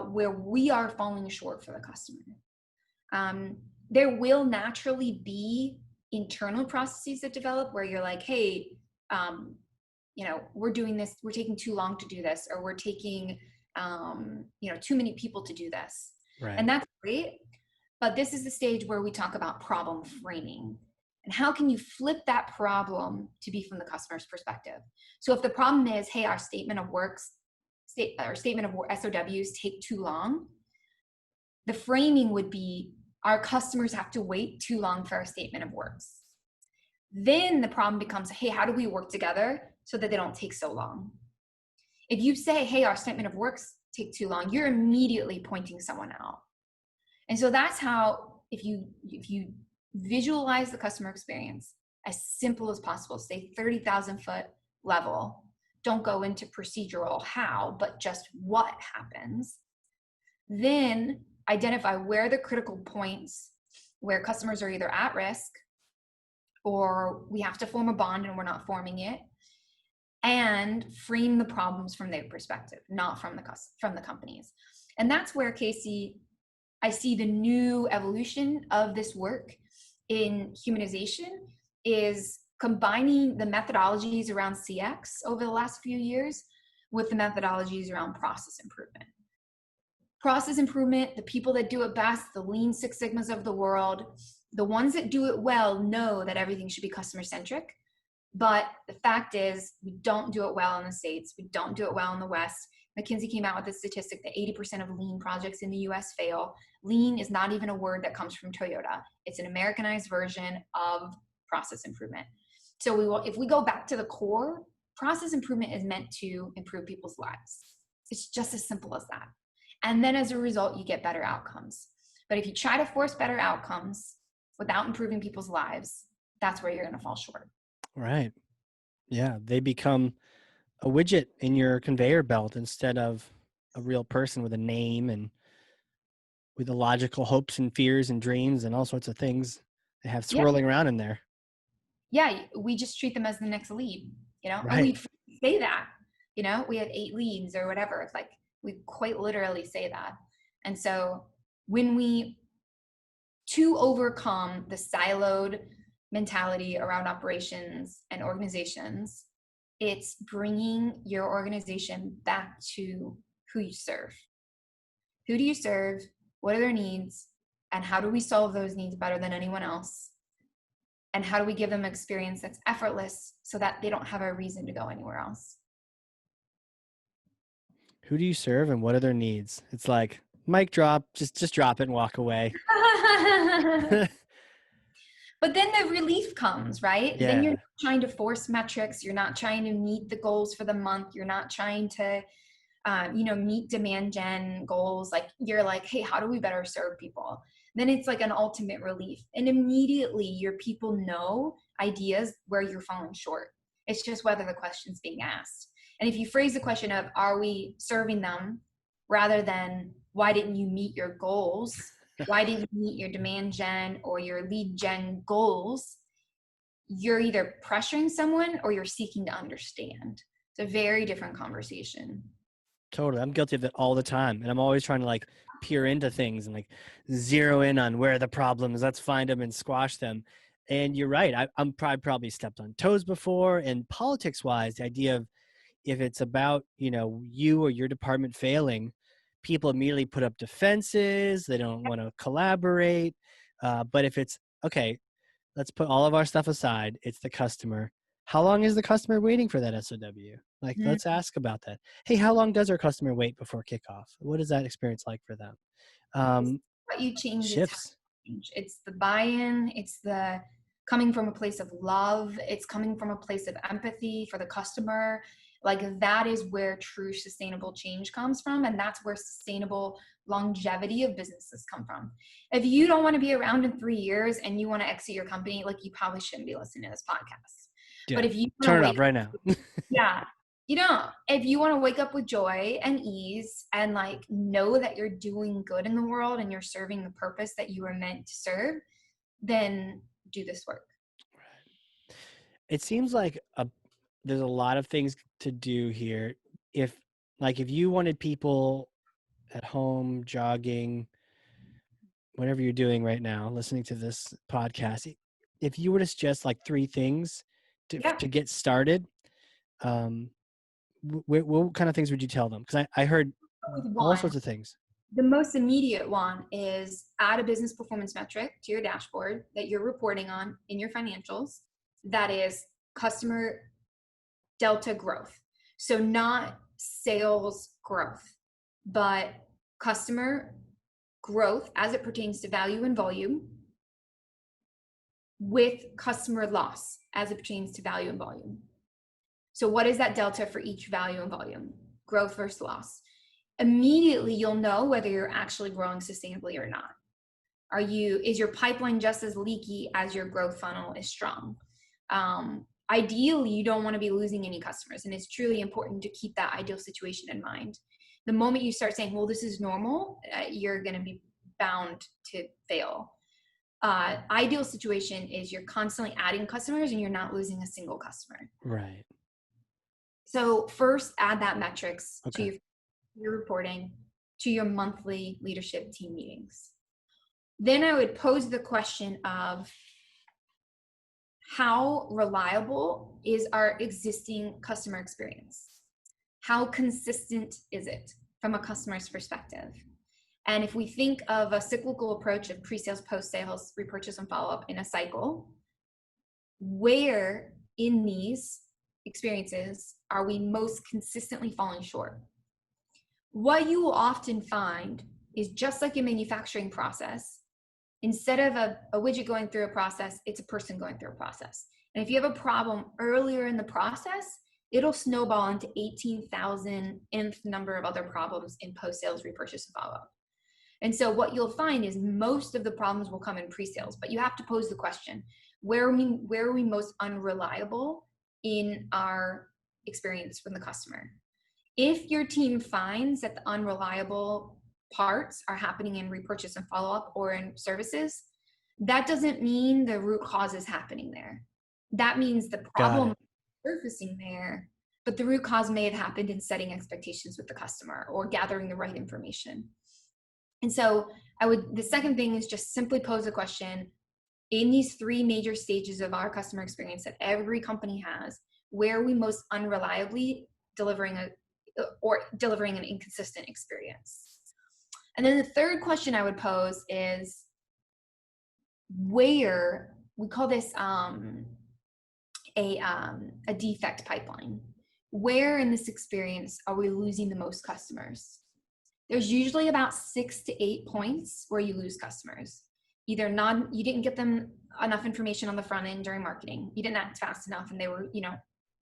where we are falling short for the customer. There will naturally be internal processes that develop where you're like, hey, we're doing this, we're taking too long to do this, or we're taking, too many people to do this. Right. And that's great. But this is the stage where we talk about problem framing. And how can you flip that problem to be from the customer's perspective? So if the problem is, hey, our statement of SOWs take too long, the framing would be, our customers have to wait too long for our statement of works. Then the problem becomes, hey, how do we work together so that they don't take so long? If you say, hey, our statement of works take too long, you're immediately pointing someone out. And so that's how, if you visualize the customer experience as simple as possible, stay 30,000 foot level, don't go into procedural how, but just what happens, then identify where the critical points where customers are either at risk or we have to form a bond and we're not forming it, and frame the problems from their perspective, not from the companies. And that's where, Casey, I see the new evolution of this work in humanization is combining the methodologies around CX over the last few years with the methodologies around process improvement. Process improvement, the people that do it best, the Lean Six Sigmas of the world, The ones that do it well know that everything should be customer centric. But the fact is, we don't do it well in the States. We don't do it well in the West. McKinsey came out with a statistic that 80% of lean projects in the US fail. Lean is not even a word that comes from Toyota. It's an Americanized version of process improvement. So if we go back to the core, process improvement is meant to improve people's lives. It's just as simple as that. And then as a result, you get better outcomes. But if you try to force better outcomes without improving people's lives, that's where you're going to fall short. Right. Yeah. They become a widget in your conveyor belt instead of a real person with a name and with the logical hopes and fears and dreams and all sorts of things they have swirling around in there. Yeah. We just treat them as the next lead, and Right. we say that, we have 8 leads or whatever. It's like, we quite literally say that. And so to overcome the siloed mentality around operations and organizations, it's bringing your organization back to who you serve. Who do you serve? What are their needs? And how do we solve those needs better than anyone else? And how do we give them an experience that's effortless so that they don't have a reason to go anywhere else? Who do you serve and what are their needs? It's like mic drop, just drop it and walk away. But then the relief comes, right? Yeah. Then you're not trying to force metrics. You're not trying to meet the goals for the month. You're not trying to, meet demand gen goals. Like, you're like, hey, how do we better serve people? Then it's like an ultimate relief. And immediately your people know ideas where you're falling short. It's just whether the question's being asked. And if you phrase the question of, are we serving them, rather than, why didn't you meet your goals? Why didn't you meet your demand gen or your lead gen goals? You're either pressuring someone or you're seeking to understand. It's a very different conversation. Totally. I'm guilty of it all the time. And I'm always trying to like peer into things and like zero in on where are the problems. Let's find them and squash them. And you're right. I'm probably stepped on toes before. And politics wise, the idea of if it's about, you or your department failing, people immediately put up defenses. They don't want to collaborate. But if it's, okay, let's put all of our stuff aside. It's the customer. How long is the customer waiting for that SOW? Like, let's ask about that. Hey, how long does our customer wait before kickoff? What is that experience like for them? What you change Shifts. is change. It's the buy-in. It's the coming from a place of love. It's coming from a place of empathy for the customer. Like, that is where true sustainable change comes from. And that's where sustainable longevity of businesses come from. If you don't want to be around in 3 years and you want to exit your company, like, you probably shouldn't be listening to this podcast. Yeah. But if you turn it up right now. yeah. If you want to wake up with joy and ease and like know that you're doing good in the world and you're serving the purpose that you were meant to serve, then do this work. It seems like there's a lot of things to do here. If you wanted people at home, jogging, whatever you're doing right now, listening to this podcast, if you were to suggest like 3 things to get started, what kind of things would you tell them? Because I heard all sorts of things. The most immediate one is add a business performance metric to your dashboard that you're reporting on in your financials. That is customer delta growth. So not sales growth, but customer growth as it pertains to value and volume, with customer loss as it pertains to value and volume. So what is that delta for each value and volume? Growth versus loss. Immediately you'll know whether you're actually growing sustainably or not. Is your pipeline just as leaky as your growth funnel is strong? Ideally, you don't want to be losing any customers, and it's truly important to keep that ideal situation in mind. The moment you start saying, well, this is normal, you're going to be bound to fail. Ideal situation is you're constantly adding customers and you're not losing a single customer. Right. So first, add that metrics to your reporting, to your monthly leadership team meetings. Then I would pose the question of, how reliable is our existing customer experience? How consistent is it from a customer's perspective? And if we think of a cyclical approach of pre-sales, post-sales, repurchase, and follow-up in a cycle, where in these experiences are we most consistently falling short? What you will often find is, just like a manufacturing process, instead of a widget going through a process, it's a person going through a process. And if you have a problem earlier in the process, it'll snowball into 18,000 nth number of other problems in post-sales, repurchase, and follow-up. And so what you'll find is most of the problems will come in pre-sales, but you have to pose the question, where are we most unreliable in our experience with the customer? If your team finds that the unreliable parts are happening in repurchase and follow-up or in services, that doesn't mean the root cause is happening there. That means the problem is surfacing there, but the root cause may have happened in setting expectations with the customer or gathering the right information. And so the second thing is just simply pose a question. In these three major stages of our customer experience that every company has, where are we most unreliably delivering an inconsistent experience? And then the third question I would pose is, where, we call this a defect pipeline. Where in this experience are we losing the most customers? There's usually about 6 to 8 points where you lose customers. Either you didn't get them enough information on the front end during marketing. You didn't act fast enough and they were,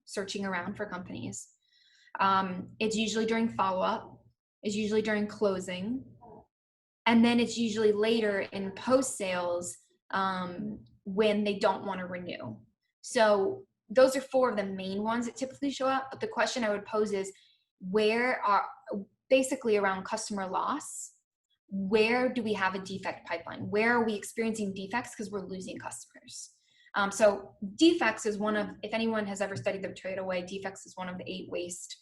searching around for companies. It's usually during follow-up. It's usually during closing. And then it's usually later in post-sales when they don't want to renew. So those are 4 of the main ones that typically show up. But the question I would pose is, basically around customer loss, where do we have a defect pipeline? Where are we experiencing defects because we're losing customers? So defects is one of, if anyone has ever studied the Toyota way, defects is one of the 8 waste,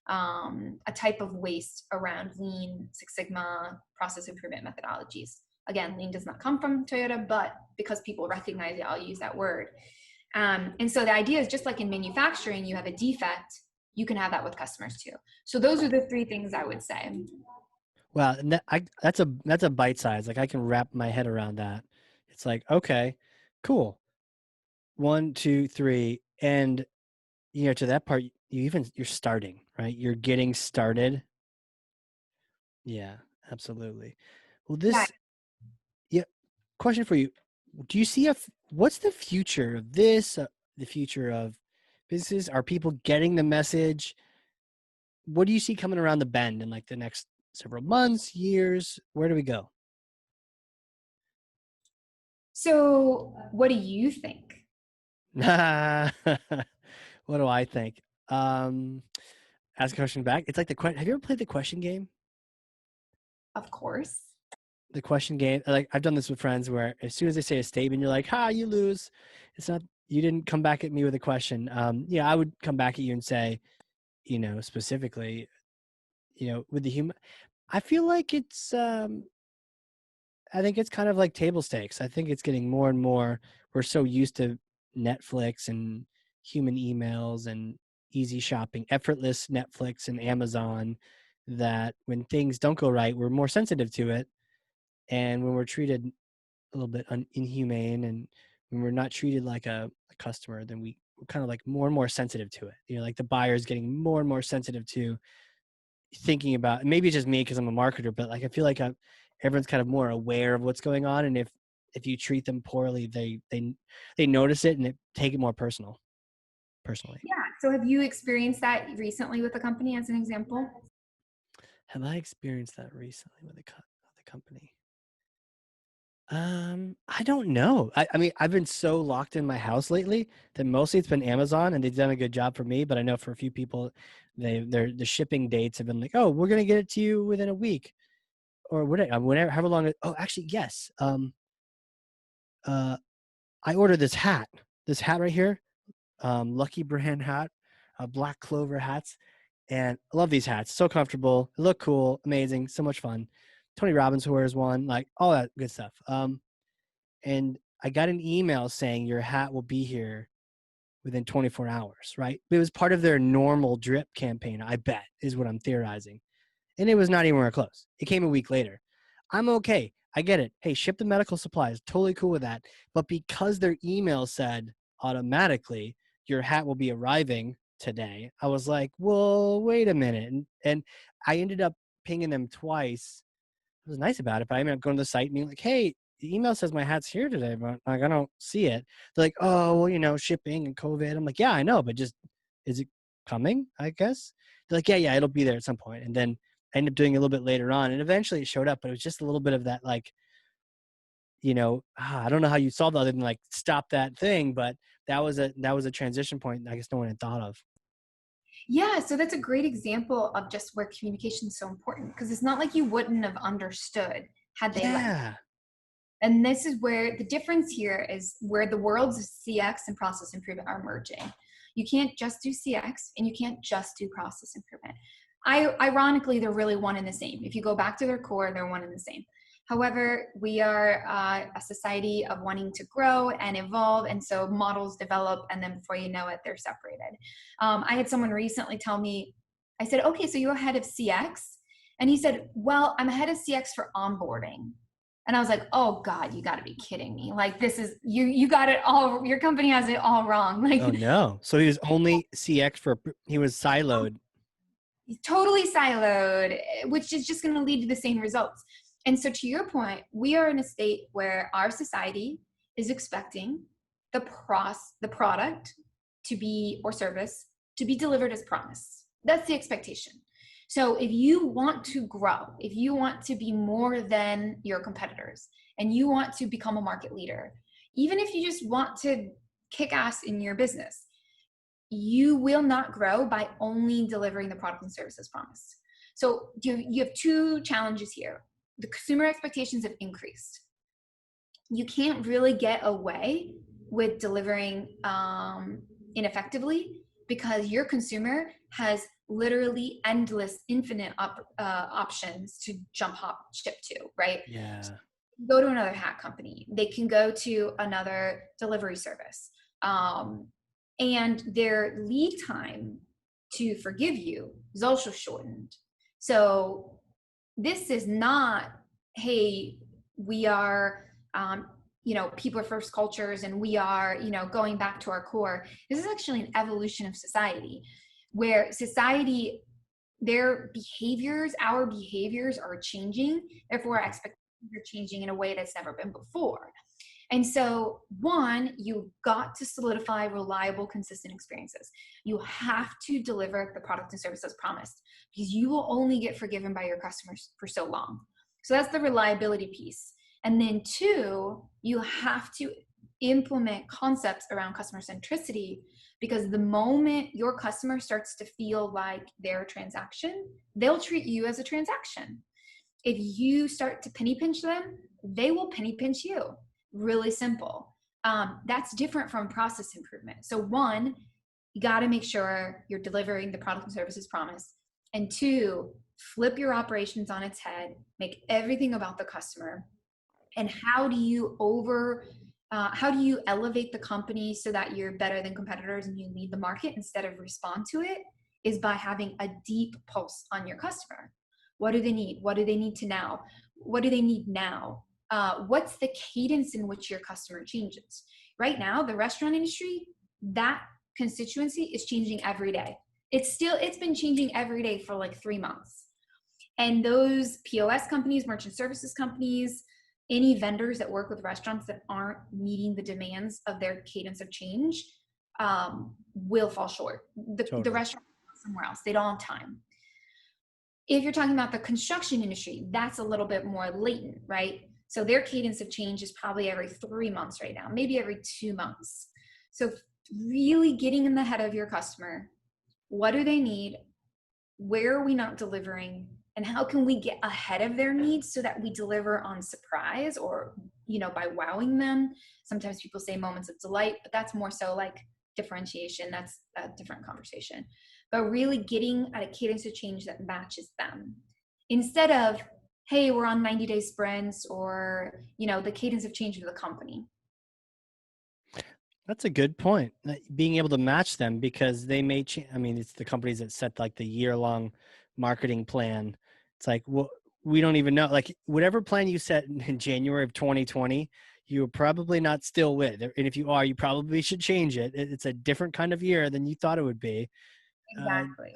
a type of waste around Lean, Six Sigma, process improvement methodologies. Again, Lean does not come from Toyota, but because people recognize it, I'll use that word. And so the idea is, just like in manufacturing, you have a defect, you can have that with customers too. So those are the 3 things I would say. Wow, and that's a bite size. Like, I can wrap my head around that. It's like, okay, cool. 1, 2, 3, and to that part, you're starting, right? You're getting started. Yeah, absolutely. Well, question for you: do you see what's the future of this? The future of businesses? Are people getting the message? What do you see coming around the bend in like the next several months, years? Where do we go? So what do you think? What do I think? Ask a question back. It's like have you ever played the question game? Of course. The question game. Like, I've done this with friends where as soon as they say a statement, you're like, you lose. It's not, you didn't come back at me with a question. I would come back at you and say, specifically, with the human, I feel like I think it's kind of like table stakes. I think it's getting more and more. We're so used to Netflix and human emails and easy shopping, effortless Netflix and Amazon, that when things don't go right, we're more sensitive to it. And when we're treated a little bit inhumane, and when we're not treated like a customer, then we're kind of like more and more sensitive to it. Like the buyer is getting more and more sensitive to thinking about, maybe it's just me because I'm a marketer, but like I feel like everyone's kind of more aware of what's going on, and if you treat them poorly, they notice it and they take it more personally. Yeah. So have you experienced that recently with the company, as an example? Have I experienced that recently with the company? I don't know. I mean, I've been so locked in my house lately that mostly it's been Amazon, and they've done a good job for me. But I know for a few people, the shipping dates have been like, oh, we're gonna get it to you within a week, or whatever, however long. Oh, actually, yes. I ordered this hat right here, Lucky brand hat, black clover hats, and I love these hats. So comfortable, they look cool, amazing, so much fun. Tony Robbins wears one, like all that good stuff. And I got an email saying your hat will be here within 24 hours, right? It was part of their normal drip campaign, I bet, is what I'm theorizing. And it was not anywhere close. It came a week later. I'm okay. I get it. Hey, ship the medical supplies. Totally cool with that. But because their email said automatically, your hat will be arriving today, I was like, well, wait a minute. And I ended up pinging them twice. I was nice about it, but I ended up going to the site and being like, hey, the email says my hat's here today, but like, I don't see it. They're like, oh, well, shipping and COVID. I'm like, yeah, I know, but just, is it coming, I guess? They're like, yeah, it'll be there at some point. And then I ended up doing it a little bit later on, and eventually it showed up, but it was just a little bit of that, like, I don't know how you solved it other than like stop that thing, but that was a transition point I guess no one had thought of. Yeah, so that's a great example of just where communication is so important, because it's not like you wouldn't have understood had they let you. Yeah. And this is where the difference here is, where the worlds of CX and process improvement are merging. You can't just do CX and you can't just do process improvement. Ironically, they're really one and the same. If you go back to their core, they're one and the same. However, we are a society of wanting to grow and evolve, and so models develop, and then before you know it, they're separated. I had someone recently tell me, I said, okay, so you're head of CX? And he said, well, I'm head of CX for onboarding. And I was like, oh God, you gotta be kidding me. Like, this is, you got it all, your company has it all wrong. Like, Oh no. So he was only CX he was siloed. totally siloed, which is just gonna lead to the same results. And so to your point, we are in a state where our society is expecting the product to be, or service, to be delivered as promised. That's the expectation. So if you want to grow, if you want to be more than your competitors, and you want to become a market leader, even if you just want to kick ass in your business, you will not grow by only delivering the product and services promised. So you have two challenges here. The consumer expectations have increased. You can't really get away with delivering ineffectively, because your consumer has literally endless, infinite options to jump, hop, ship to, right? Yeah. So go to another hat company. They can go to another delivery service. And their lead time to forgive you is also shortened. So this is not, hey, we are, people are first cultures and we are, going back to our core. This is actually an evolution of society, where society, our behaviors are changing. Therefore, our expectations are changing in a way that's never been before. And so, one, you got to solidify reliable, consistent experiences. You have to deliver the product and services promised, because you will only get forgiven by your customers for so long. So that's the reliability piece. And then two, you have to implement concepts around customer centricity, because the moment your customer starts to feel like they're a transaction, they'll treat you as a transaction. If you start to penny pinch them, they will penny pinch you. Really simple. That's different from process improvement. So one, you got to make sure you're delivering the product and services promised. And two, flip your operations on its head, make everything about the customer. And how do you elevate the company so that you're better than competitors and you lead the market instead of respond to it, is by having a deep pulse on your customer. What do they need? What do they need to now? What do they need now? What's the cadence in which your customer changes? Right now, the restaurant industry, that constituency is changing every day. It's been changing every day for like 3 months. And those POS companies, merchant services companies, any vendors that work with restaurants that aren't meeting the demands of their cadence of change will fall short. The restaurant somewhere else, they don't have time. If you're talking about the construction industry, that's a little bit more latent, right? So their cadence of change is probably every 3 months right now, maybe every 2 months. So really getting in the head of your customer. What do they need? Where are we not delivering? And how can we get ahead of their needs so that we deliver on surprise, or, by wowing them? Sometimes people say moments of delight, but that's more so like differentiation. That's a different conversation. But really getting at a cadence of change that matches them, instead of, hey, we're on 90-day sprints, or, the cadence of change of the company. That's a good point. Being able to match them, because they may change. I mean, it's the companies that set like the year-long marketing plan. It's like, well, we don't even know, like whatever plan you set in January of 2020, you're probably not still with. And if you are, you probably should change it. It's a different kind of year than you thought it would be. Exactly.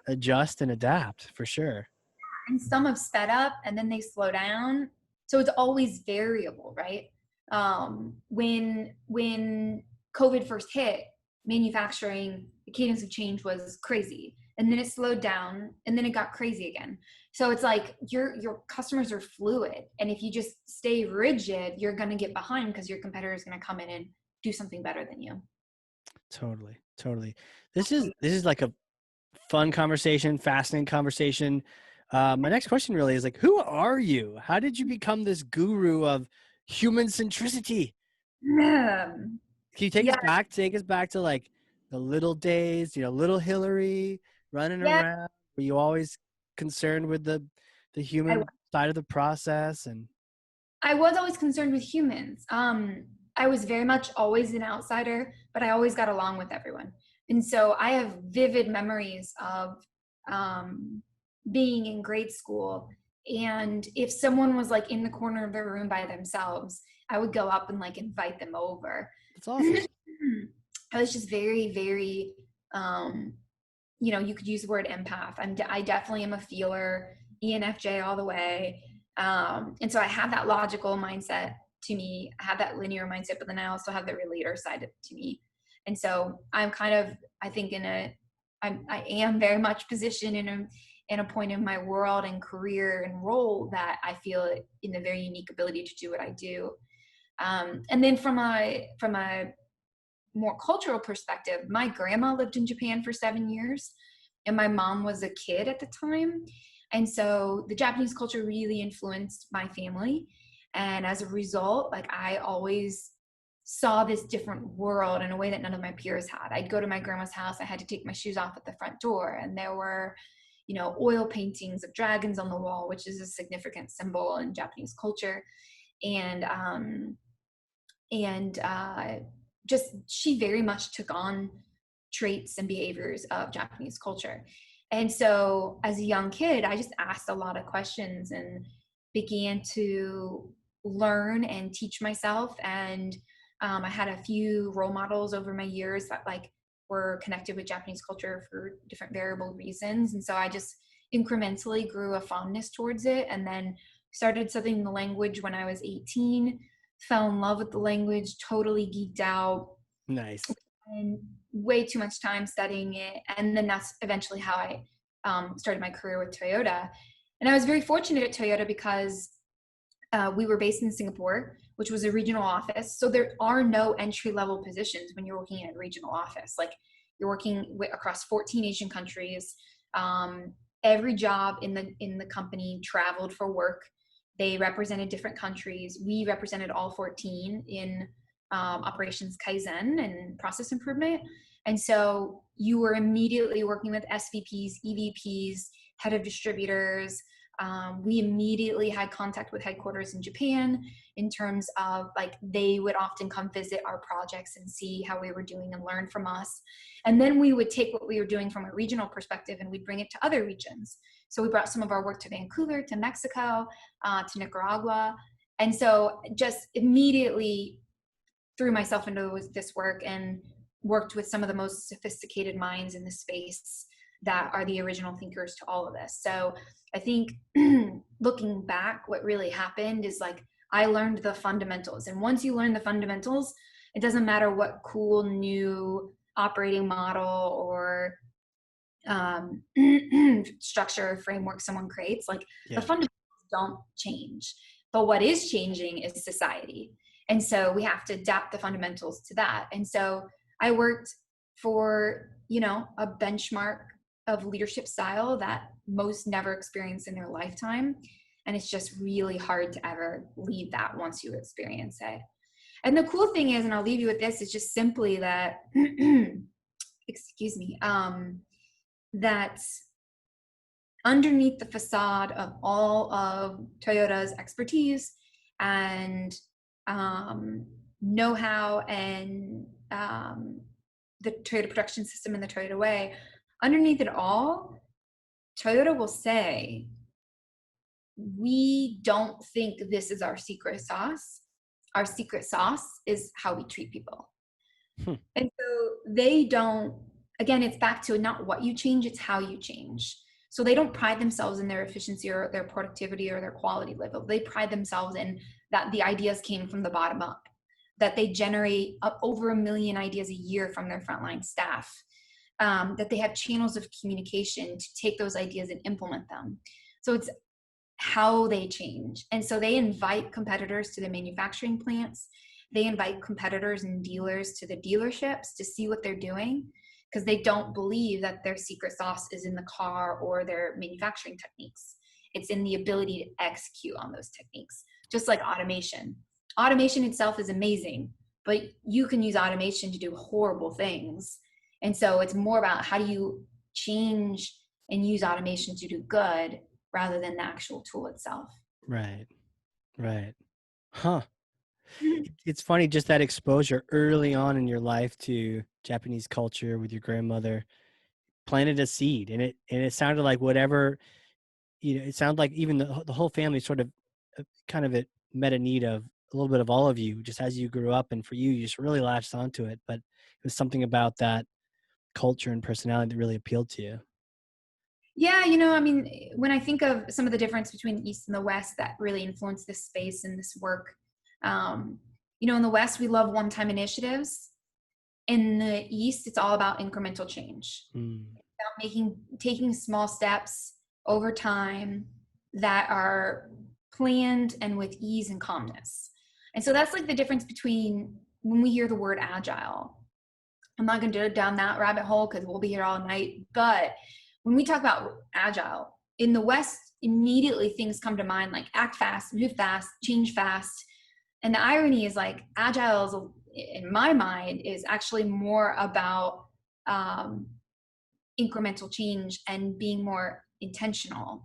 Adjust and adapt for sure. And some have sped up and then they slow down. So it's always variable, right? When COVID first hit, manufacturing, the cadence of change was crazy. And then it slowed down and then it got crazy again. So it's like your customers are fluid. And if you just stay rigid, you're gonna get behind because your competitor is gonna come in and do something better than you. Totally. This is like a fun conversation, fascinating conversation. My next question really is like, who are you? How did you become this guru of human centricity? Um, Can you yeah, take us back to like the little days, little Hilary running yeah. around? Were you always concerned with the I human side of the process? And I was always concerned with humans. I was very much always an outsider, but I always got along with everyone. And so I have vivid memories of um, being in grade school. And if someone was like in the corner of their room by themselves, I would go up and like invite them over. it's awesome. I was just very, very, um, you could use the word empath. I definitely am a feeler, ENFJ all the way. And so I have that logical mindset to me. I have that linear mindset, but then I also have the relator side to me. And so I'm kind of, I think I am very much positioned in a point in my world and career and role that I feel in a very unique ability to do what I do. And then from a more cultural perspective, my grandma lived in Japan for 7 years, and my mom was a kid at the time. And so the Japanese culture really influenced my family. And as a result, like I always saw this different world in a way that none of my peers had. I'd go to my grandma's house, I had to take my shoes off at the front door, and there were, oil paintings of dragons on the wall, which is a significant symbol in Japanese culture. And just she very much took on traits and behaviors of Japanese culture. And so as a young kid, I just asked a lot of questions and began to learn and teach myself. And I had a few role models over my years that like were connected with Japanese culture for different variable reasons. And so I just incrementally grew a fondness towards it, and then started studying the language when I was 18, fell in love with the language, totally geeked out, Nice. and way too much time studying it. And then that's eventually how I started my career with Toyota. And I was very fortunate at Toyota because we were based in Singapore, which was a regional office. So there are no entry level positions when you're working at a regional office. Like you're working across 14 Asian countries. Every job in the company traveled for work. They represented different countries. We represented all 14 in operations Kaizen and process improvement. And so you were immediately working with SVPs, EVPs, head of distributors. We immediately had contact with headquarters in Japan in terms of like they would often come visit our projects and see how we were doing and learn from us. And then we would take what we were doing from a regional perspective and we'd bring it to other regions. So we brought some of our work to Vancouver, to Mexico, to Nicaragua. And so just immediately threw myself into this work and worked with some of the most sophisticated minds in the space that are the original thinkers to all of this. So I think looking back, what really happened is like I learned the fundamentals. And once you learn the fundamentals, it doesn't matter what cool new operating model or structure or framework someone creates, like the fundamentals don't change. But what is changing is society. And so we have to adapt the fundamentals to that. And so I worked for, a benchmark of leadership style that most never experience in their lifetime. And it's just really hard to ever leave that once you experience it. And the cool thing is, and I'll leave you with this, is just simply that, excuse me, that underneath the facade of all of Toyota's expertise and know-how and the Toyota production system and the Toyota way, underneath it all, Toyota will say, we don't think this is our secret sauce. Our secret sauce is how we treat people. Hmm. And so they don't, again, it's back to not what you change, it's how you change. So they don't pride themselves in their efficiency or their productivity or their quality level. They pride themselves in that the ideas came from the bottom up, that they generate over 1 million ideas a year from their frontline staff, that they have channels of communication to take those ideas and implement them. So it's how they change. And so they invite competitors to the manufacturing plants. They invite competitors and dealers to the dealerships to see what they're doing, because they don't believe that their secret sauce is in the car or their manufacturing techniques. It's in the ability to execute on those techniques. Just like automation. Automation itself is amazing, but you can use automation to do horrible things. And so it's more about how do you change and use automation to do good rather than the actual tool itself. Right. Right. Huh. It's funny, just that exposure early on in your life to Japanese culture with your grandmother planted a seed, and it sounded like whatever, it sounded like even the whole family sort of kind of it met a need of a little bit of all of you just as you grew up, and for you, you just really latched onto it. But it was something about that culture and personality that really appealed to you. Yeah, you know, I mean, when I think of some of the difference between the East and the West that really influence this space and this work, um, you know, in the West, we love one-time initiatives. In the East, it's all about incremental change, Mm. about taking small steps over time that are planned and with ease and calmness. And so that's like the difference between when we hear the word agile. I'm not going to go down that rabbit hole because we'll be here all night. But when we talk about agile in the West, immediately things come to mind like act fast, move fast, change fast. And the irony is like agile is, in my mind, is actually more about incremental change and being more intentional.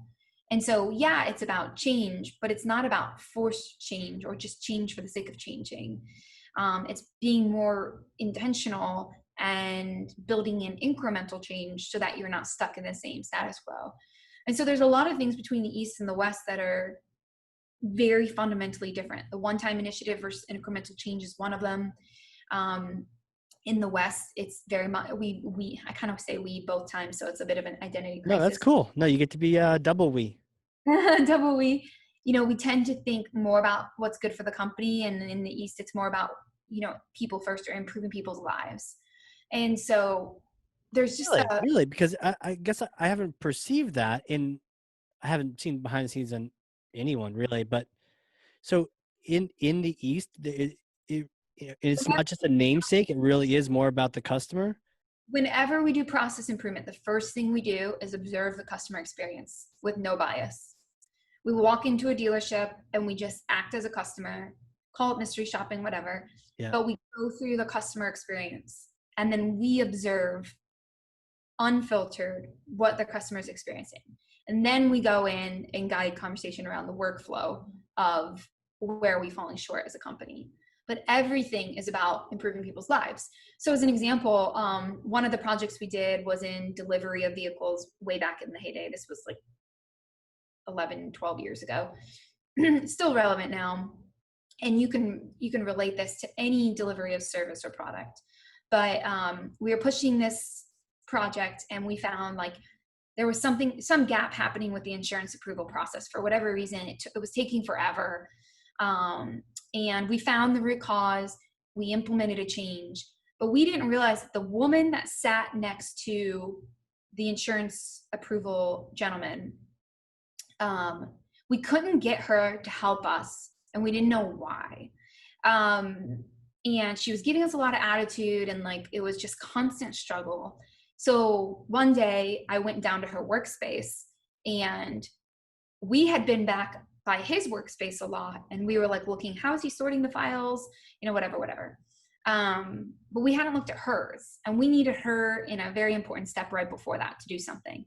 And so, yeah, it's about change, but it's not about forced change or just change for the sake of changing. It's being more intentional and building in incremental change so that you're not stuck in the same status quo. And so there's a lot of things between the East and the West that are very fundamentally different. The one-time initiative versus incremental change is one of them. In the West, it's very much, I kind of say we both times, so it's a bit of an identity No, that's crisis. cool. No, you get to be double we. Double we, you know, we tend to think more about what's good for the company. And in the East, it's more about, you know, people first or improving people's lives. And so there's just Really, really, because I guess I haven't perceived that, and I haven't seen behind the scenes on anyone really. But so in the East, it's not just a namesake; it really is more about the customer. whenever we do process improvement, the first thing we do is observe the customer experience with no bias. We walk into a dealership and we just act as a customer, call it mystery shopping, whatever, Yeah. but we go through the customer experience and then we observe unfiltered what the customer is experiencing. And then we go in and guide conversation around the workflow of where we've fallen short as a company. But everything is about improving people's lives. So as an example, one of the projects we did was in delivery of vehicles way back in the heyday. This was like 11, 12 years ago. Still relevant now. And you can relate this to any delivery of service or product. But we were pushing this project and we found like there was some gap happening with the insurance approval process. For whatever reason, it was taking forever. And we found the root cause. We implemented a change, but we didn't realize that the woman that sat next to the insurance approval gentleman, we couldn't get her to help us, and we didn't know why. And she was giving us a lot of attitude, and like it was just constant struggle. So one day I went down to her workspace, and we had been back by his workspace a lot, and we were like looking, how is he sorting the files, you know, whatever. But we hadn't looked at hers, and we needed her in a very important step right before that to do something.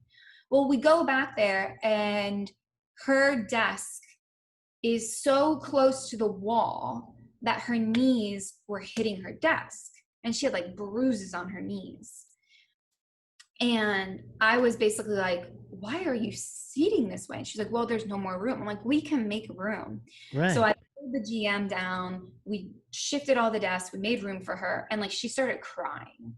Well, we go back there and her desk is so close to the wall that her knees were hitting her desk, and she had like bruises on her knees. And I was basically like, why are you seating this way? And she's like, well, there's no more room. I'm like, we can make room. So Right. I pulled the GM down, we shifted all the desks, we made room for her, and like she started crying.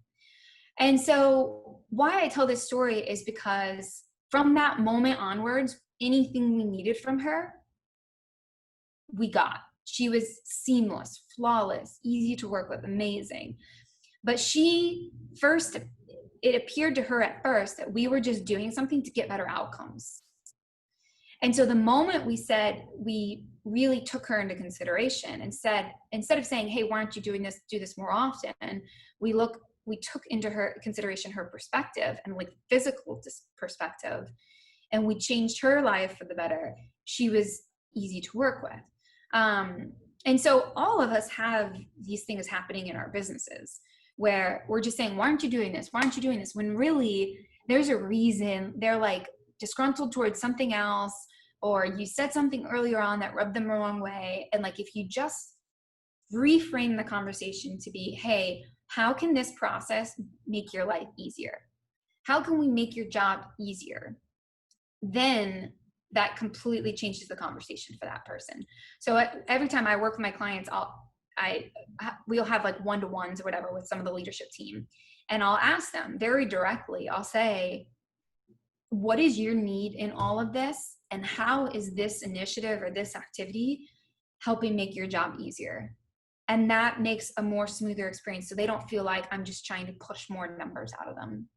And so why I tell this story is because from that moment onwards, anything we needed from her, we got. She was seamless, flawless, easy to work with, amazing. But it appeared to her at first that we were just doing something to get better outcomes. And so the moment we really took her into consideration and said, instead of saying, hey, why aren't you doing this, do this more often? We took into her consideration her perspective and like physical perspective, and we changed her life for the better. She was easy to work with. And so all of us have these things happening in our businesses where we're just saying, why aren't you doing this? Why aren't you doing this? When really there's a reason. They're like disgruntled towards something else, or you said something earlier on that rubbed them the wrong way. And like, if you just reframe the conversation to be, hey, how can this process make your life easier? How can we make your job easier? Then that completely changes the conversation for that person. So every time I work with my clients, we'll have like one-to-ones or whatever with some of the leadership team. And I'll ask them very directly, I'll say, what is your need in all of this? And how is this initiative or this activity helping make your job easier? And that makes a more smoother experience. So they don't feel like I'm just trying to push more numbers out of them.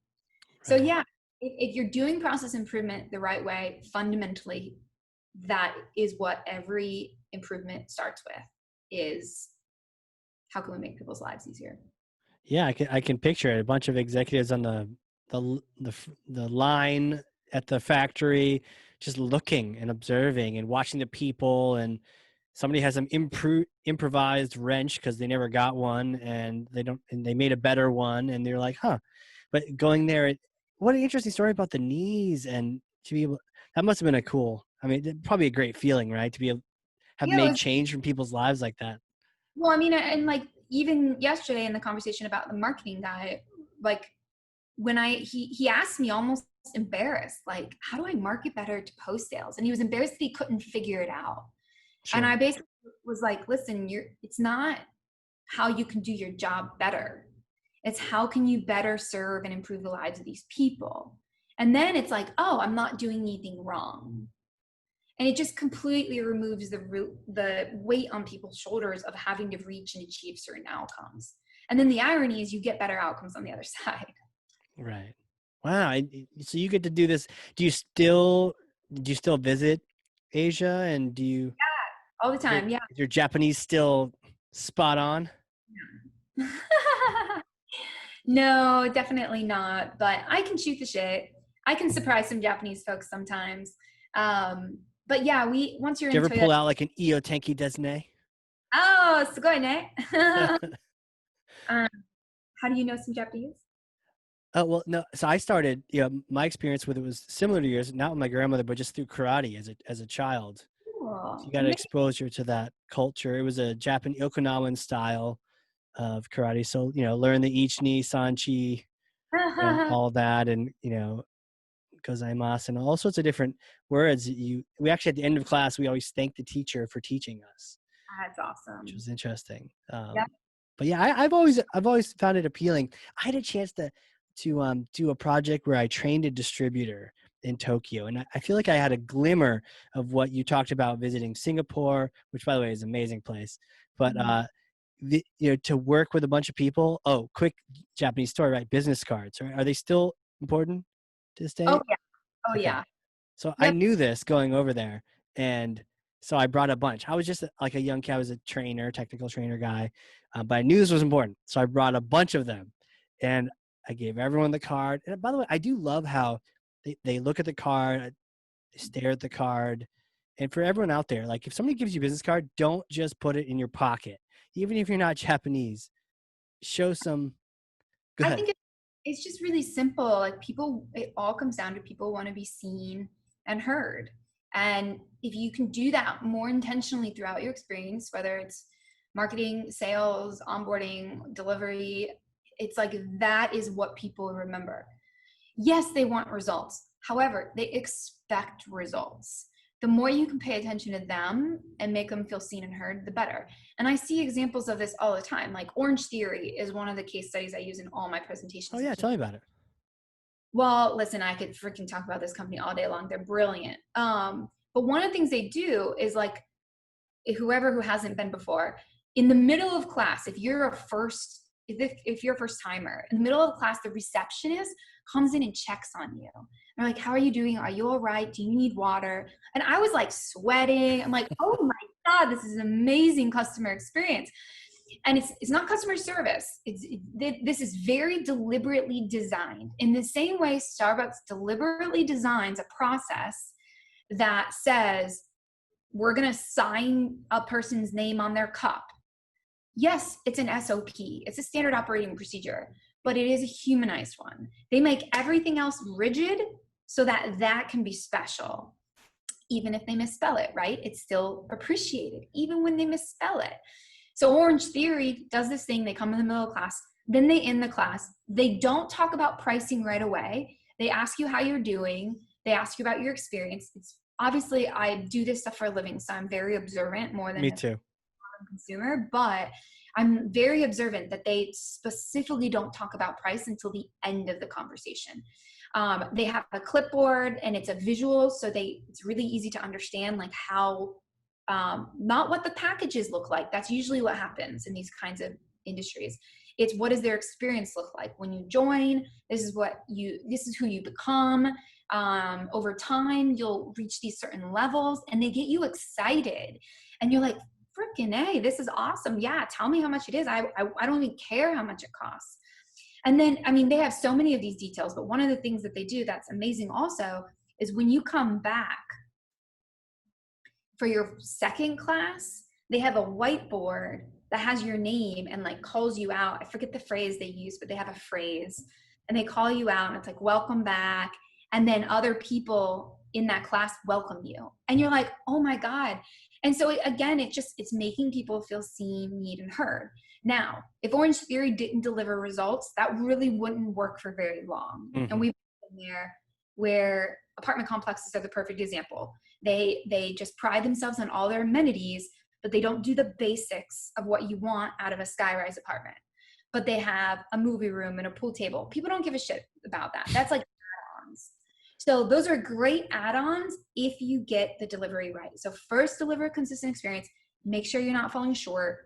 So Right. yeah, if you're doing process improvement the right way, fundamentally, that is what every improvement starts with, is how can we make people's lives easier? Yeah, I can picture it. A bunch of executives on the line at the factory, just looking and observing and watching the people. And somebody has some improvised wrench because they never got one, and they made a better one, and they're like, huh. But going there, what an interesting story about the knees, and to be able, that must have been probably a great feeling, right? To be able have Yeah, it made was, change from people's lives like that. well, I mean, and like even yesterday in the conversation about the marketing guy, like when he asked me almost embarrassed, like, how do I market better to post sales? And he was embarrassed that he couldn't figure it out. And I Sure. basically was like, listen, it's not how you can do your job better. It's how can you better serve and improve the lives of these people? And then it's like, oh, I'm not doing anything wrong. And it just completely removes the weight on people's shoulders of having to reach and achieve certain outcomes. And then the irony is you get better outcomes on the other side. Right. Wow. So you get to do this. Do you still visit Asia, and All the is your, time, yeah. is your Japanese still spot on? No, definitely not. But I can shoot the shit. I can surprise some Japanese folks sometimes. But yeah, once you're Do you in ever Toyota, pull out like an Io Tenki Desne? oh, sugoi ne. um, how do you know some Japanese? Oh, well, no. So I started, my experience with it was similar to yours, not with my grandmother, but just through karate as a child. So you Cool. got exposure to that culture. It was a Japanese Okinawan style of karate. So, learn the ichi, sanchi, all that, and, gozaimasu, and all sorts of different words. We actually, at the end of class, we always thank the teacher for teaching us, That's which awesome. was interesting. Yeah. But yeah, I've always found it appealing. I had a chance to do a project where I trained a distributor in Tokyo, and I feel like I had a glimmer of what you talked about visiting Singapore, which by the way is an amazing place. But Mhm. to work with a bunch of people. Oh, quick Japanese story, right? Business cards, right? Are they still important to this Oh day? yeah. Oh Okay. yeah. So I Yep. knew this going over there. And so I brought a bunch. I was just like a young kid. I was a trainer, technical trainer guy, but I knew this was important. So I brought a bunch of them, and I gave everyone the card. And by the way, I do love how they look at the card, they stare at the card. And for everyone out there, like if somebody gives you a business card, don't just put it in your pocket. Even if you're not Japanese, show some. Go I ahead. think it's just really simple. Like people, it all comes down to people want to be seen and heard. And if you can do that more intentionally throughout your experience, whether it's marketing, sales, onboarding, delivery, it's like that is what people remember. Yes, they want results. However, they expect results. The more you can pay attention to them and make them feel seen and heard, the better. And I see examples of this all the time. Like Orange Theory is one of the case studies I use in all my presentations. Oh yeah, tell me about it. Well, listen, I could freaking talk about this company all day long. They're brilliant. But one of the things they do is like, whoever who hasn't been before, in the middle of class, if you're a first timer, in the middle of class, the receptionist comes in and checks on you. They're like, how are you doing? Are you all right? Do you need water? And I was like sweating. I'm like, oh my God, this is an amazing customer experience. And it's not customer service. This is very deliberately designed. In the same way Starbucks deliberately designs a process that says, we're going to sign a person's name on their cup. Yes, it's an SOP. It's a standard operating procedure, but it is a humanized one. They make everything else rigid so that that can be special. Even if they misspell it, right? It's still appreciated, even when they misspell it. So Orange Theory does this thing. They come in the middle of class, then they end the class. They don't talk about pricing right away. They ask you how you're doing. They ask you about your experience. It's obviously, I do this stuff for a living, so I'm very observant more than Me too. a consumer, but I'm very observant that they specifically don't talk about price until the end of the conversation. They have a clipboard and it's a visual, so it's really easy to understand like how, not what the packages look like. That's usually what happens in these kinds of industries. It's what does their experience look like when you join? This is who you become. Over time, you'll reach these certain levels and they get you excited. And you're like, freaking A, this is awesome. Yeah, tell me how much it is. I don't even care how much it costs. And then, I mean, they have so many of these details, but one of the things that they do that's amazing also is when you come back for your second class, they have a whiteboard that has your name and like calls you out. I forget the phrase they use, but they have a phrase and they call you out and it's like, welcome back. And then other people in that class welcome you. And you're like, oh my God. And so again, it's making people feel seen, need, and heard. Now, if Orange Theory didn't deliver results, that really wouldn't work for very long. Mm-hmm. And we've been there where apartment complexes are the perfect example. They just pride themselves on all their amenities, but they don't do the basics of what you want out of a skyrise apartment. But they have a movie room and a pool table. People don't give a shit about that. That's like add-ons. So those are great add-ons if you get the delivery right. So first deliver a consistent experience, make sure you're not falling short,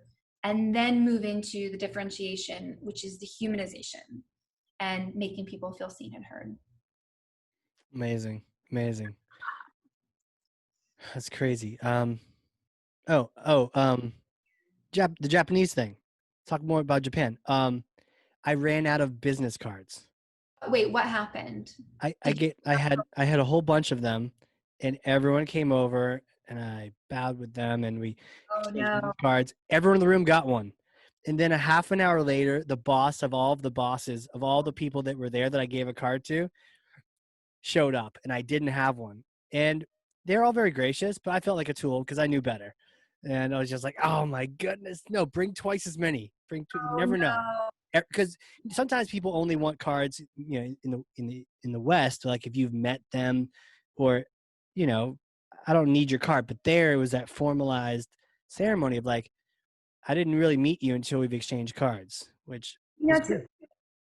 and then move into the differentiation, which is the humanization and making people feel seen and heard. Amazing. That's crazy. The Japanese thing. Talk more about Japan. I ran out of business cards. Wait, what happened? I had a whole bunch of them, and everyone came over, and I bowed with them, and we exchanged business cards. Everyone in the room got one, and then a half an hour later, the boss of all of the bosses of all the people that were there that I gave a card to showed up, and I didn't have one, and they're all very gracious, but I felt like a tool because I knew better, and I was just like, oh my goodness, no, bring twice as many. You never know. Because sometimes people only want cards, you know, in the West, like if you've met them, or, you know, I don't need your card. But there it was that formalized ceremony of like, I didn't really meet you until we've exchanged cards, which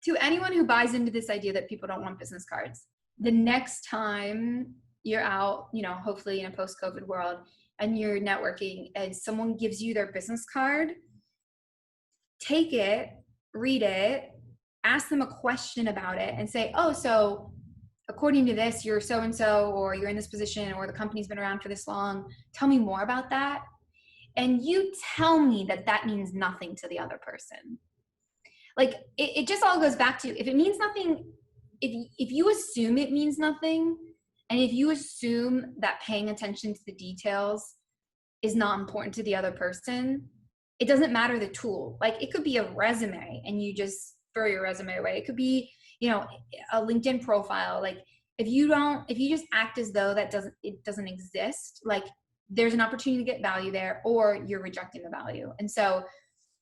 to anyone who buys into this idea that people don't want business cards, the next time you're out, you know, hopefully in a post-COVID world, and you're networking and someone gives you their business card, take it, read it, ask them a question about it and say, oh, so according to this, you're so-and-so, or you're in this position, or the company's been around for this long. Tell me more about that. And you tell me that that means nothing to the other person. Like it just all goes back to, if it means nothing, if you assume it means nothing, and if you assume that paying attention to the details is not important to the other person, it doesn't matter the tool. Like it could be a resume and you just throw your resume away. It could be, you know, a LinkedIn profile. Like if you just act as though it doesn't exist, like there's an opportunity to get value there, or you're rejecting the value. And so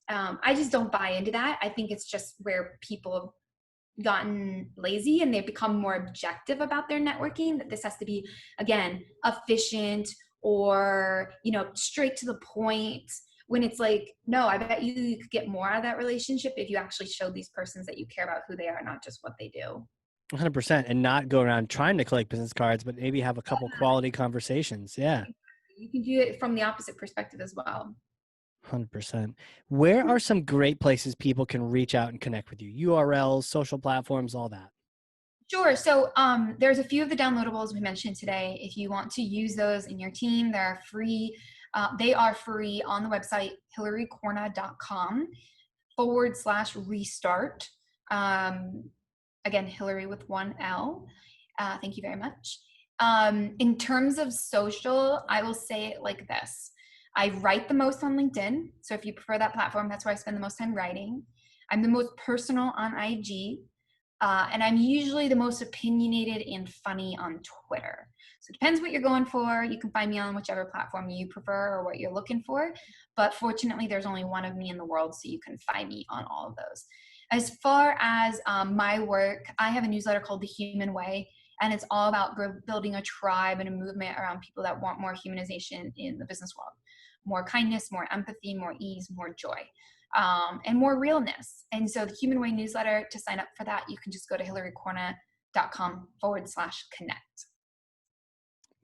I just don't buy into that. I think it's just where people gotten lazy and they've become more objective about their networking, that this has to be, again, efficient or, straight to the point, when it's like, no, I bet you could get more out of that relationship if you actually show these persons that you care about who they are, not just what they do. 100%. And not go around trying to collect business cards, but maybe have a couple quality conversations. Yeah. You can do it from the opposite perspective as well. 100%. Where are some great places people can reach out and connect with you? URLs, social platforms, all that. Sure. So there's a few of the downloadables we mentioned today. If you want to use those in your team, they're free. They are free on the website, hilarycorna.com/restart. Again, Hilary with one L. Thank you very much. In terms of social, I will say it like this. I write the most on LinkedIn. So if you prefer that platform, that's where I spend the most time writing. I'm the most personal on IG. And I'm usually the most opinionated and funny on Twitter. So it depends what you're going for. You can find me on whichever platform you prefer or what you're looking for. But fortunately, there's only one of me in the world, so you can find me on all of those. As far as my work, I have a newsletter called The Human Way, and it's all about building a tribe and a movement around people that want more humanization in the business world. More kindness, more empathy, more ease, more joy. And more realness. And so the Human Way newsletter, to sign up for that, you can just go to hilarycorna.com/connect.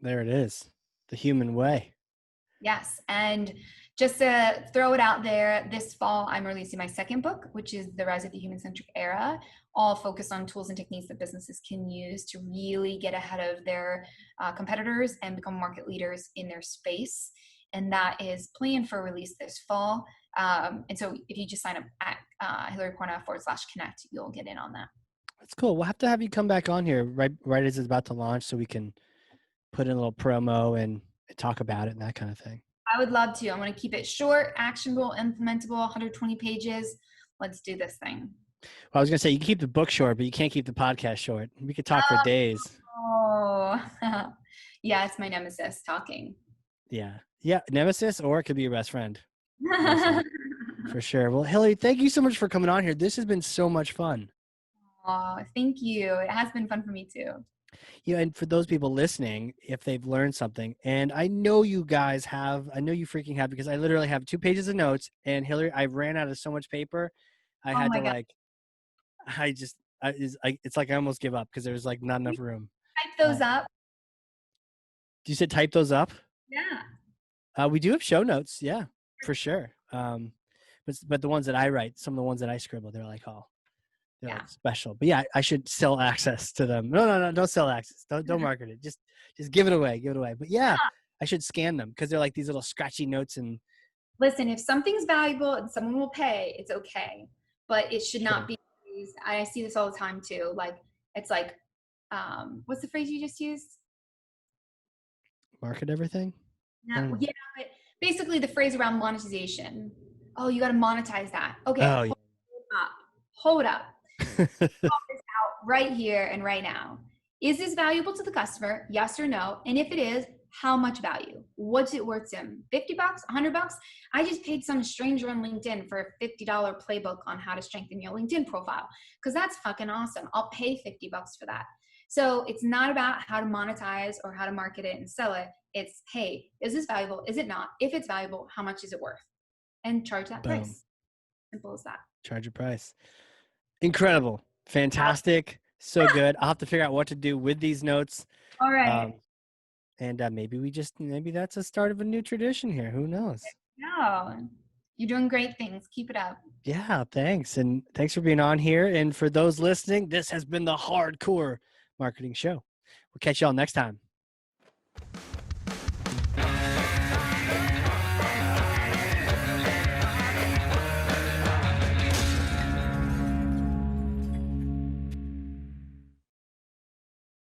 There it is. The Human Way. Yes. And just to throw it out there, this fall, I'm releasing my second book, which is The Rise of the Human-Centric Era, all focused on tools and techniques that businesses can use to really get ahead of their competitors and become market leaders in their space. And that is planned for release this fall. And so if you just sign up at hilarycorna.com/connect, you'll get in on that. That's cool. We'll have to have you come back on here right as it's about to launch so we can put in a little promo and talk about it and that kind of thing. I would love to. I'm going to keep it short, actionable, implementable, 120 pages. Let's do this thing. Well, I was going to say, you can keep the book short, but you can't keep the podcast short. We could talk for days. Oh, yeah, it's my nemesis talking. Yeah. Nemesis, or it could be your best friend. For sure. Well, Hilary, thank you so much for coming on here. This has been so much fun. Oh, thank you. It has been fun for me too. And for those people listening, if they've learned something, and I know you guys have, I know you freaking have, because I literally have 2 pages of notes, and Hilary, I ran out of so much paper. I had to God. it's like I almost give up because there was like not enough room. Type those up. You said type those up? Yeah. We do have show notes. Yeah, for sure. But the ones that I write, some of the ones that I scribble, they're like, like special. But yeah, I should sell access to them. No, don't sell access. Don't market it. Just give it away. But yeah, I should scan them because they're like these little scratchy notes. And listen, if something's valuable and someone will pay, it's okay. But it should not be used. I see this all the time too. Like, it's like, what's the phrase you just used? Market everything? Yeah, but basically the phrase around monetization. Oh, you got to monetize that. Okay, hold up. Call this out right here and right now. Is this valuable to the customer? Yes or no? And if it is, how much value? What's it worth to him? $50, $100? I just paid some stranger on LinkedIn for a $50 playbook on how to strengthen your LinkedIn profile because that's fucking awesome. I'll pay $50 for that. So it's not about how to monetize or how to market it and sell it. It's, hey, is this valuable? Is it not? If it's valuable, how much is it worth? And charge that price. Simple as that. Charge a price. Incredible. Fantastic. So good. I'll have to figure out what to do with these notes. All right. And maybe that's a start of a new tradition here. Who knows? No, you're doing great things. Keep it up. Yeah, thanks. And thanks for being on here. And for those listening, this has been the Hardcore Marketing Show. We'll catch y'all next time.